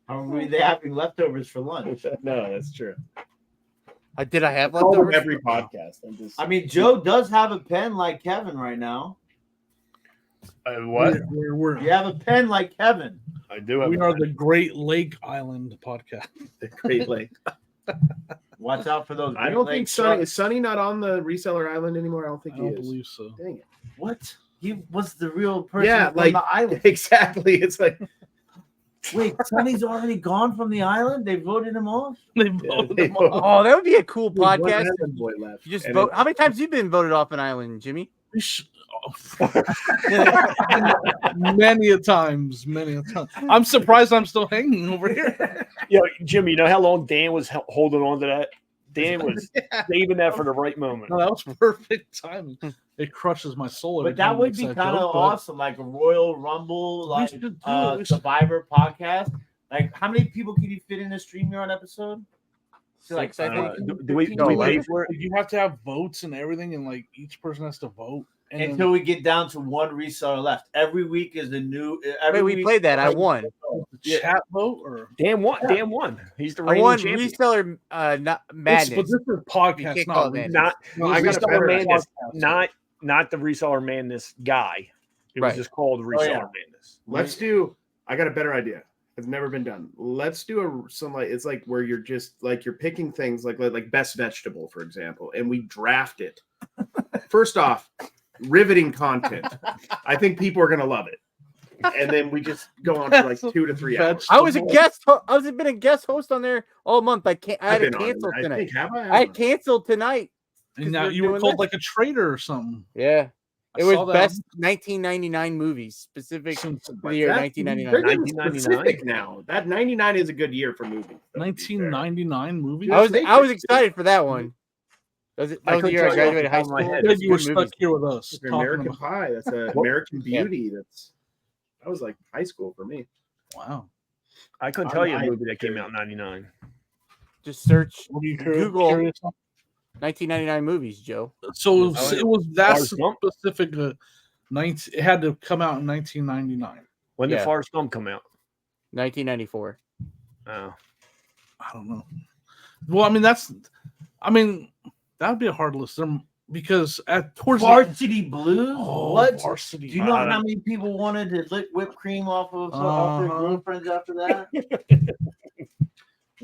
Are they having leftovers for lunch? No, that's true. Did I have Call them leftovers? every podcast. I mean, Joe does have a pen like Kevin right now. what? We're You have a pen like Kevin. I do have. we are the Great Lake Island podcast. The Great Lake. Watch out for those. I Great don't think Lakes Sonny sharks. is Sonny not on the reseller island anymore. I don't think I he don't is. believe so. Dang it. What? He was the real person Yeah, from like the island. exactly. It's like Wait, Sonny's already gone from the island? They voted him off? They voted they them off. Oh, that would be a cool one podcast. island boy left. You just And vote. it- How many times you been voted off an island, Jimmy? We sh- many a times. I'm surprised I'm still hanging over here. Jimmy, you know how long Dan was holding on to that? Dan was saving that for the right moment. No, that was perfect timing. It crushes my soul. every But that time would he be makes kind that of joke, but awesome, like a Royal Rumble, like should do it. We should- Survivor podcast. Like, how many people can you fit in a StreamYard episode? So, like, Six, I think. Do we No, pay like- for it? You have to have votes and everything, and like each person has to vote. And then until we get down to one reseller left. Every week is the new. Every Wait, we week- played that. I won. the chat vote, or Dan won. Dan won. He's the I reigning won champion. reseller not but madness. this is You podcast, can't not call it reseller. Not No, I got a Reseller better Madness, podcast. not the Reseller Madness guy. It was Right. just called Reseller yeah. Madness. Let's do. I got a better idea. It's never been done. Let's do it's like where you're just like you're picking things like best vegetable, for example, and we draft it. First off, riveting content. I think people are gonna love it. And then we just go on for like 2 to 3 hours. I was a guest. I was been a guest host on there all month. I had I've to been on cancel it. I tonight. think, have I? I canceled tonight. And now we're you were doing called this. like a traitor or something. Yeah, It was best 1999 movies, specific to the year 1999. Specific now. That 99 is a good year for movies. 1999 movies. I was excited for that one. That was the year I graduated high school. You were stuck here with us. American Pie. That's American Beauty. That was like high school for me. Wow. I couldn't tell you a movie that came out in 99. Just search Google 1999 movies, Joe. So it was that specific. It had to come out in 1999. When did Forrest Gump come out? 1994. Oh, I don't know. Well, that would be a hard list because towards Varsity Blues. What? Varsity. Do you know how many people wanted to lick whipped cream off of their girlfriends after that?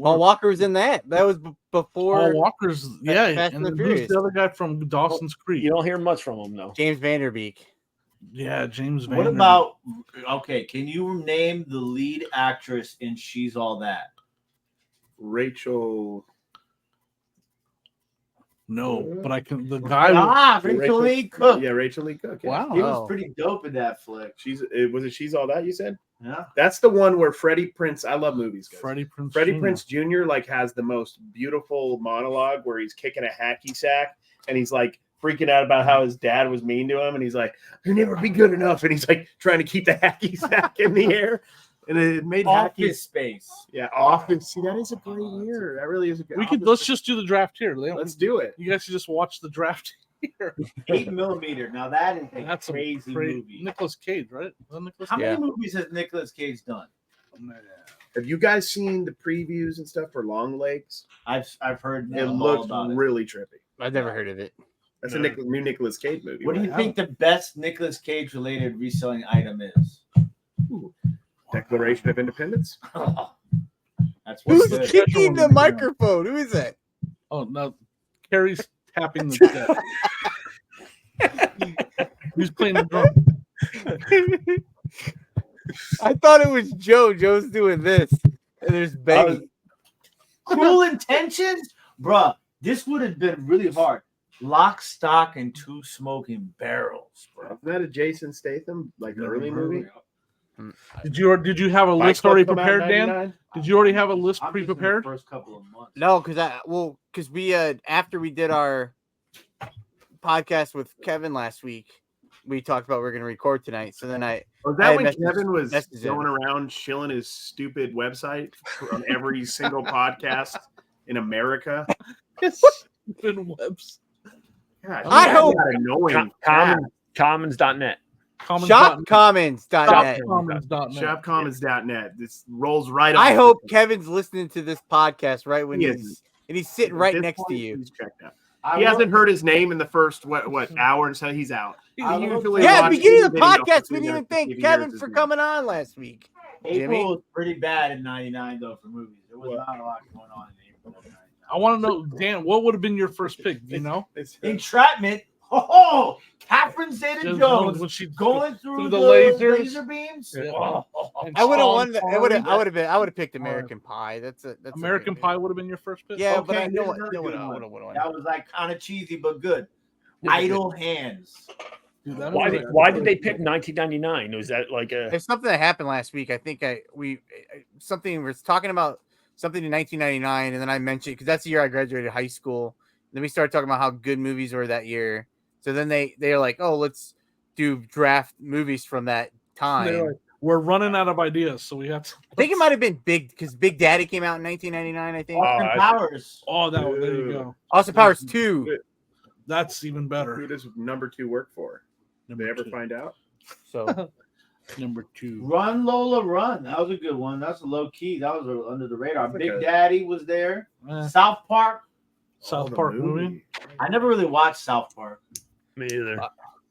Paul Walker was in that. That was before. Paul Walker's, and who's the other guy from Dawson's Creek? You don't hear much from him though. James Vanderbeek. Yeah, James Vanderbeek. What about? Okay, can you name the lead actress in She's All That? Rachel. No, but I can. The guy. Rachel Lee Cook. Yeah, Rachel Lee Cook. Yeah. Wow, he was pretty dope in that flick. She's All That? You said? Yeah. That's the one where Freddie Prinze. I love movies, guys. Freddie Prinze Jr. like has the most beautiful monologue where he's kicking a hacky sack and he's like freaking out about how his dad was mean to him, and he's like, "You'll never be good enough," and he's like trying to keep the hacky sack in the air. And it made Office Space. Yeah, Office. See, that is a great year. That really is a good. Let's just do the draft here. Let's do it. You guys should just watch the draft here. 8mm. Now that's a crazy movie. Nicolas Cage, right? How many movies has Nicolas Cage done? Have you guys seen the previews and stuff for Long Legs? I've heard. It looks really trippy. I've never heard of it. That's a new Nicolas Cage movie. What do you think the best Nicolas Cage related reselling item is? Ooh. Declaration of Independence. That's who's kicking the microphone. Who is that? Oh no, Carrie's tapping the deck. Who's playing the drum? I thought it was Joe. Joe's doing this, and there's Becky. Cruel Intentions, bruh. This would have been really hard. Lock, Stock, and Two Smoking Barrels, bro. Isn't that a Jason Statham early movie? Did you have a list already prepared, Dan? Did you already have a list pre-prepared? First couple of months. No, because we after we did our podcast with Kevin last week, we talked about we're going to record tonight. So then was that when Kevin was going around shilling his stupid website on every single podcast in America? Stupid webs. God, I hope Commons.net. Shopcommons.net. Shopcommons.net. This rolls right up. I hope Kevin's listening to this podcast right when he's sitting right next to you. He's checked out. He hasn't heard his name in the first hour, and so he's out. Beginning of the podcast, we didn't even thank Kevin for coming on last week. April was pretty bad in '99 though for movies. There was not a lot going on in April. I want to know, Dan, what would have been your first pick? Do you know? Entrapment. Oh, Catherine Zeta-Jones when she going through the laser beams. Yeah. I would have won. I would have picked American Pie. That's American Pie would have been your first pick. Yeah, okay, but I know what. That was like kind of cheesy but good. Idle Hands. Dude, why did they pick 1999? Was that like a? There's something that happened last week. I think we were talking about something in 1999, and then I mentioned because that's the year I graduated high school. Then we started talking about how good movies were that year. So then they're like, oh, let's do draft movies from that time. Like, we're running out of ideas, so we have to. I think it might have been Big because Big Daddy came out in 1999. I think. Austin Powers. Oh, there you go. Austin Powers 2. That's even better. Who does number 2 work for? Did they ever find out? So number 2. Run Lola Run. That was a good one. That's a low key. That was under the radar. Big Daddy was there. South Park. South Park movie. I never really watched South Park. Me either.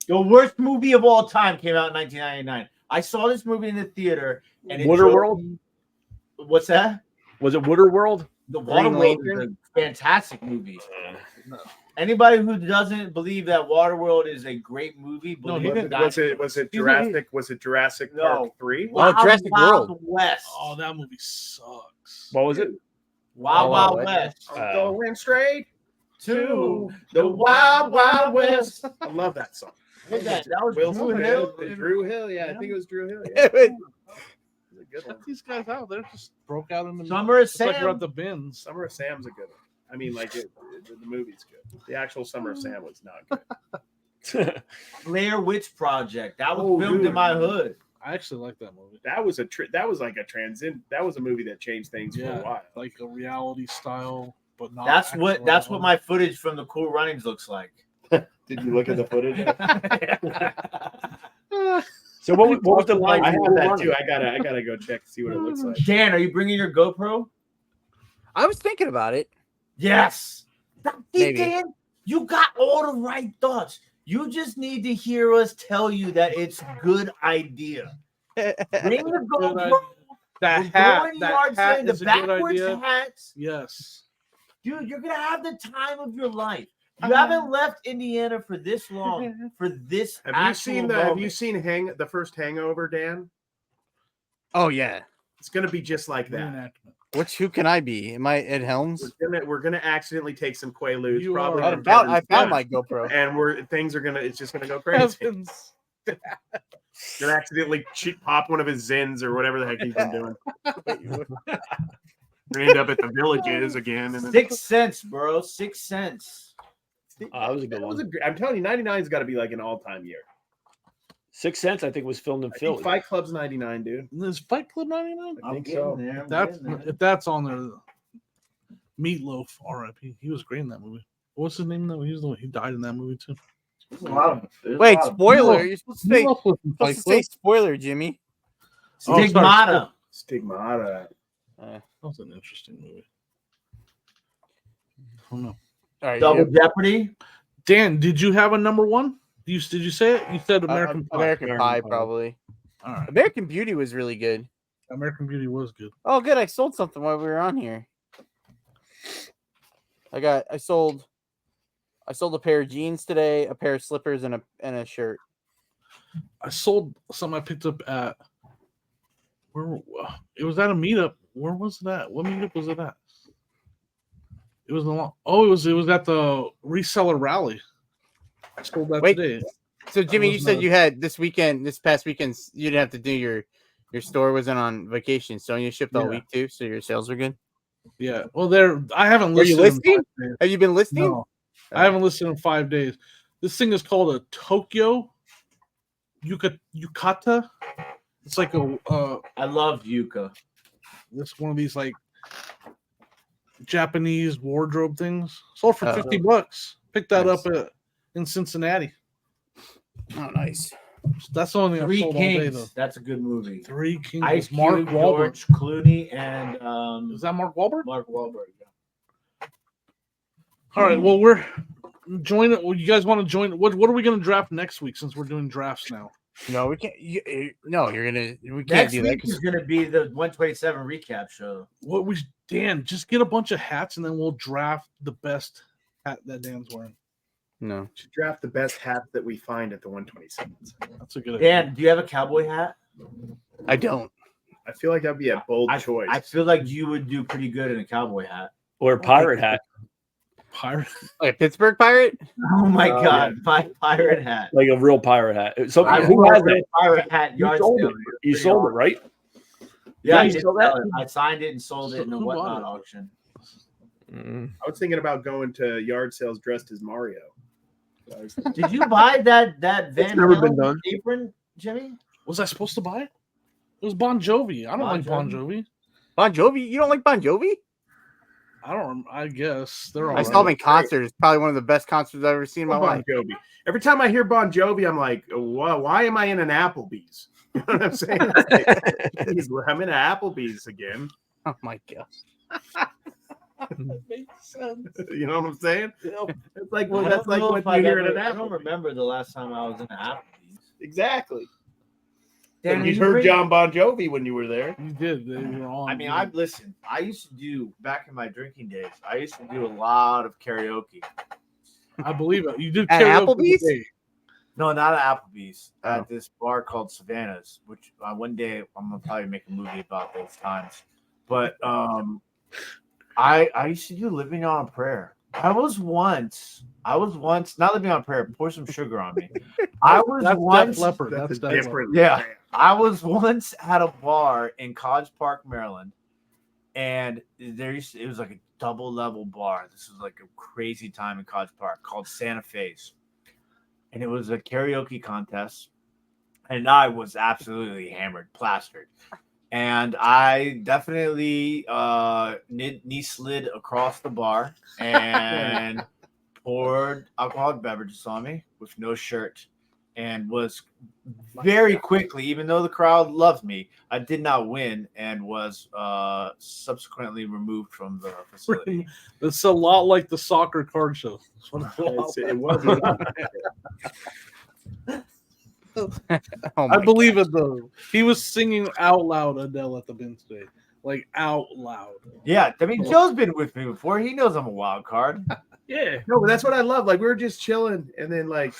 The worst movie of all time came out in 1999. I saw this movie in the theater. And Waterworld? What's that? Was it Waterworld? The Waterworld is a fantastic movie. Anybody who doesn't believe that Waterworld is a great movie, was it Jurassic? Was it Jurassic Park 3? Jurassic World. West. Oh, that movie sucks. What was it? Wild West. Going straight to the Wild West. I love that song. What's that? That was Will Drew Smith. Hill? Drew Hill, yeah, I think it was Drew Hill. Yeah, Yeah. but- It was a good one. Check these guys out. They're just broke out in the Summer of It's like we're Sam. at the bins. Summer of Sam's a good one. I mean, like the movie's good. The actual Summer of Sam was not good. Blair Witch Project. That was Oh, filmed dude. in my hood. I actually like that movie. That was like a transit. That was a movie that changed things for a while. like a reality style, but not. That's what actual my footage from the Cool Runnings looks like. Did you look at the footage? So what was the line? I you have were that running? too. I gotta go check to see what it looks like. Dan, are you bringing your GoPro? I was thinking about it. Yes. Maybe. Dan, you got all the right thoughts. You just need to hear us tell you that it's a good idea. Bring the Good idea. GoPro. That We're hat. going That yard hat sale, the is a good backwards idea. hats. Yes. Dude, you're gonna have the time of your life. You haven't left Indiana for this long. For this, Have you seen moment. the first Hangover, Dan? Oh yeah. It's gonna be just like that. Reenactment. Who can I be? Am I Ed Helms? We're gonna accidentally take some Quaaludes, You probably. are. from I Kevin's found gun, my GoPro. and it's just gonna go crazy. Heavens. Gonna accidentally pop one of his Zins or whatever the heck he's been doing. We end up at the Villages again. And then, 6 cents, bro. 6 cents. That was a good one. I'm telling you, 99's got to be like an all-time year. 6 Cents, I think, was filmed in I think Philly. Fight Club's 99, dude. Is Fight Club 99? I think so. If that's on there, Meatloaf, R.I.P. He was great in that movie. What's his name though? He died in that movie too. Wait, spoiler. You're supposed to say, Meatloaf was in Fight Club. spoiler, Jimmy. Oh, sorry. Stigmata. Stigmata. That was an interesting movie. I don't know. All right, Double Jeopardy. Dan, did you have a number one? Did you say it? You said American Pie. American Pie, probably. All right. American Beauty was really good. American Beauty was good. Oh, good. I sold something while we were on here. I sold a pair of jeans today, a pair of slippers, and a shirt. I sold something I picked up at where it was at a meetup. Where was it at? What meetup was it at? It was it was at the Reseller rally. I sold that today. So Jimmy, you said you had this past weekend, you didn't have to do your store wasn't on vacation, so you shipped all week too, so your sales were good. Yeah. Well, I haven't Are you listed. listing? Have you been listing? No, I haven't listed in 5 days. This thing is called a Tokyo Yukata. It's like I love Yuka. it's one of these like Japanese wardrobe things. Sold for $50. Picked that up in Cincinnati. Oh, nice. That's the only thing I've Three sold all day Kings. though. That's a good movie. Three Kings. Ice Mark Cube, Wahlberg. George Clooney, and Is that Mark Wahlberg? Mark Wahlberg. Yeah. All right. Well, we're joining. Well, you guys want to join? What are we going to draft next week? Since we're doing drafts now. No, we can't. We can't Next do that. week is going to be the 127 recap show. Dan, just get a bunch of hats and then we'll draft the best hat that Dan's wearing. No. Should draft the best hat that we find at the 127s. That's a good idea. Dan, do you have a cowboy hat? I don't. I feel like that'd be a bold choice. I feel like you would do pretty good in a cowboy hat. Or a pirate hat. Pirate. Like a Pittsburgh Pirate? Oh my God, my pirate hat. Like a real pirate hat. So I who has wore it? a pirate hat. You sold it. You sold it, right? Yeah, you I did sold sell that? it. I signed it and sold it in a Who bought whatnot it? auction. I was thinking about going to yard sales dressed as Mario. Did you buy that Van never been Halen done. apron, Jimmy? Was I supposed to buy it? It was Bon Jovi. I don't like Bon Jovi. Bon Jovi? You don't like Bon Jovi? I guess they're all I saw him in concert. It's probably one of the best concerts I've ever seen in my Bon life. Jovi. Every time I hear Bon Jovi, I'm like, why am I in an Applebee's? You know what I'm saying? I'm in an Applebee's again. Oh my God. That makes sense. You know what I'm saying? It's like, well, I that's don't like know what if I've you hear ever- in an I don't Applebee's. remember the last time I was in an Applebee's. Exactly. Dan, You heard John Bon Jovi when you were there. You did. They were on. I mean, I've listened. I used to do back in my drinking days. I used to do a lot of karaoke. I believe it. You did At karaoke Applebee's? today. No, not at Applebee's. Oh. At this bar called Savannah's, which one day I'm gonna probably make a movie about those times. But I used to do Living on a Prayer. I was once not living on a prayer. Pour some sugar on me. I was That's once Def Leppard. That's That's a Def Leppard. different. Yeah. band. I was once at a bar in College Park, Maryland, and it was like a double level bar. This was like a crazy time in College Park called Santa Fe's, and it was a karaoke contest, and I was absolutely hammered, plastered, and I definitely knee slid across the bar and poured alcoholic beverages on me with no shirt. And was very quickly, even though the crowd loved me, I did not win and was subsequently removed from the facility. It's a lot like the soccer card show. That's what it's a lot It like. was. Oh I my believe gosh. it though. He was singing out loud Adele at the Bins today, like out loud. Yeah, I mean, Joe's been with me before. He knows I'm a wild card. Yeah, no, but that's what I love. Like, we were just chilling, and then like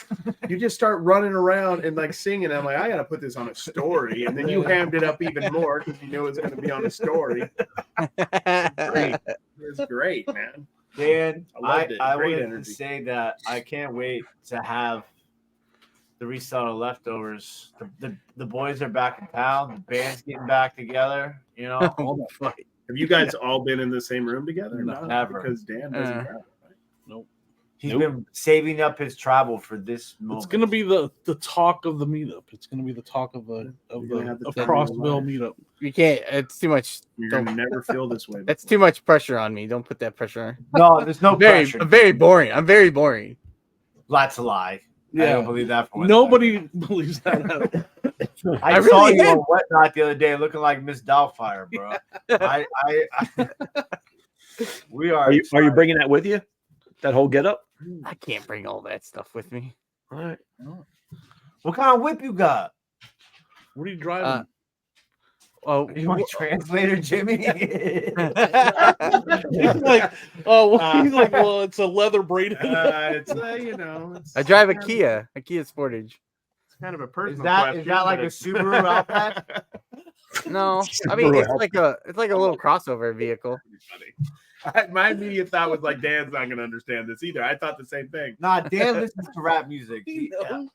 you just start running around and like singing. I'm like, I gotta put this on a story, and then you hammed it up even more because you knew it was gonna be on a story. Great, it was great, man. Dan, I loved it. I Great wanted energy. to say that I can't wait to have the Reseller leftovers. The boys are back in town. The band's getting back together. You know, Oh, fuck. Have you guys all been in the same room together? No, never. Because Dan doesn't have it. Right? he's Nope. been saving up his travel for this moment. It's gonna be the talk of the meetup. It's gonna be the talk of You're gonna have the of time of Crossville your life. meetup. You can't. It's too much. You're Don't, gonna never feel this way. that's too much pressure on me. Don't put that pressure on. No, there's no pressure. I'm very boring. I'm very boring. That's a lie. I Yeah. don't believe that for one Nobody believes that. I I saw really you am. on Whatnot the other day looking like Miss Doubtfire, bro. We are. Are you excited. bringing that with you? That whole get up? I can't bring all that stuff with me. All right. What kind of whip you got? What are you driving? Oh, You want a translator, Jimmy? He's like, he's like, well, it's a leather braided. It's you know, it's I drive a kind of- Kia Sportage. It's kind of a personal Is that question, like but a it's- Subaru Outback? No, I mean it's like a little crossover vehicle. My immediate thought was like, Dan's not gonna understand this either. I thought the same thing. Nah, Dan listens to rap music.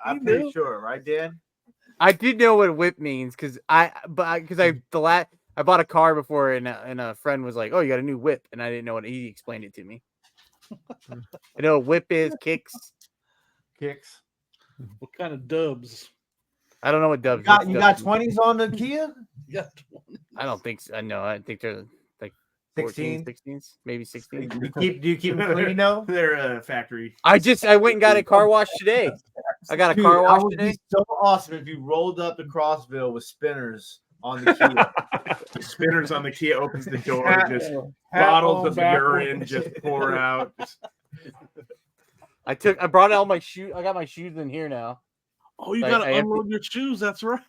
I'm pretty sure, right, Dan? I did know what whip means because I bought a car before and a friend was like, "Oh, you got a new whip," and I didn't know what he explained it to me. I know what whip is kicks. Kicks. What kind of dubs? I don't know what dubs. You got 20s on the Kia? Yeah, I don't think so. No, I think they're like 14, 16s, maybe 16. Do you keep them clean though? They're a factory. I went and got a car wash today. I got a Dude, car that wash would today. be so awesome if you rolled up to Crossville with spinners on the Kia. The spinners on the Kia opens the door, just Hat bottles on of backwards. urine just pour out. I brought all my shoes. I got my shoes in here now. Oh, you Like, gotta I have unload your shoes. That's right.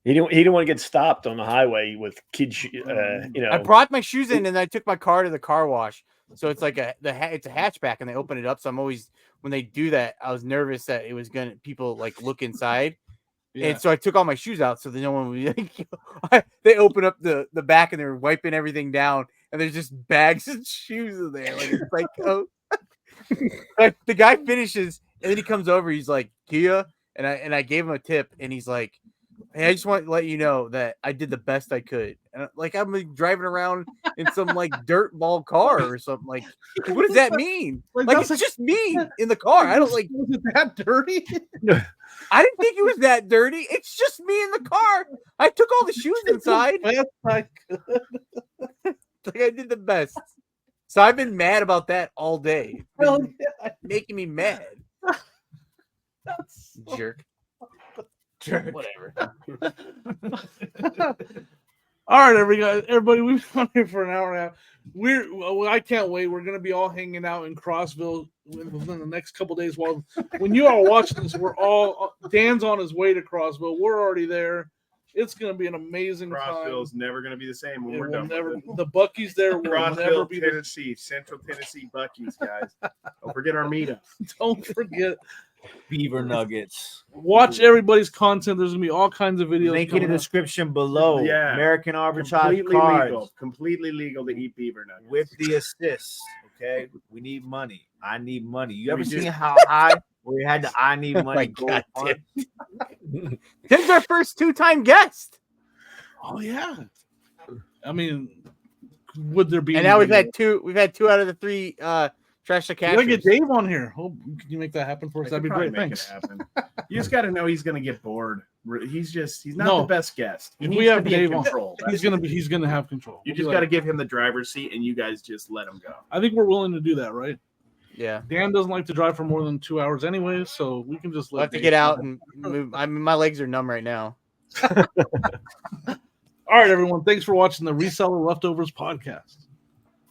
He didn't want to get stopped on the highway with kids. I brought my shoes in and I took my car to the car wash. So it's like it's a hatchback and they open it up. So I'm always, when they do that, I was nervous that it was gonna people like look inside. Yeah. And so I took all my shoes out so that no one would be like, they open up the back and they're wiping everything down and there's just bags of shoes in there. Like it's like, oh. Like, the guy finishes and then he comes over, he's like, Kia, and I gave him a tip and he's like, hey, I just want to let you know that I did the best I could. And like I'm like, driving around in some like dirt ball car or something. Like, what does that mean? Like that's it's just me in the car. I don't like. Was it that dirty? I didn't think it was that dirty. It's just me in the car. I took all the shoes inside. That's like, Like I did the best. So I've been mad about that all day. hell yeah. Making me mad. That's Jerk. Whatever. all right, everybody, we've been on here for an hour and a half. I can't wait. We're gonna be all hanging out in Crossville within the next couple days. While when you are watching this, Dan's on his way to Crossville. We're already there. It's gonna be an amazing time. Crossville's never going to be the same when It we're will done. never, with it. the Bucky's there will never Crossville, be. Tennessee, Central Tennessee Bucky's, guys. Don't forget our meetup. Don't forget. Beaver Nuggets. Watch everybody's content. There's gonna be all kinds of videos. Link in the coming up. description below. Yeah. American Arbitrage cards Completely legal to eat beaver nuggets. with the assists. Okay, we need money. I need money. You ever We do. seen how high We had the I Need Oh Money my gold God, fund. Tim's our first 2-time guest. Oh yeah. I mean, would there be? And now we've anybody had two. We've had 2 out of the 3 trash the else? You gotta get cash. Dave on here. Oh, can you make that happen for us? I That'd could be probably great. make it Thanks. happen. You just got to know he's going to get bored. He's not No. the best guest. He If needs we to have be in Dave on, control. He's gonna have control. You We'll just be got to like- give him the driver's seat, and you guys just let him go. I think we're willing to do that, right? Yeah, Dan doesn't like to drive for more than 2 hours anyway, so we can just we'll let have to Dave get out drive. and move. I mean, my legs are numb right now. All right, everyone. Thanks for watching the Reseller Leftovers podcast.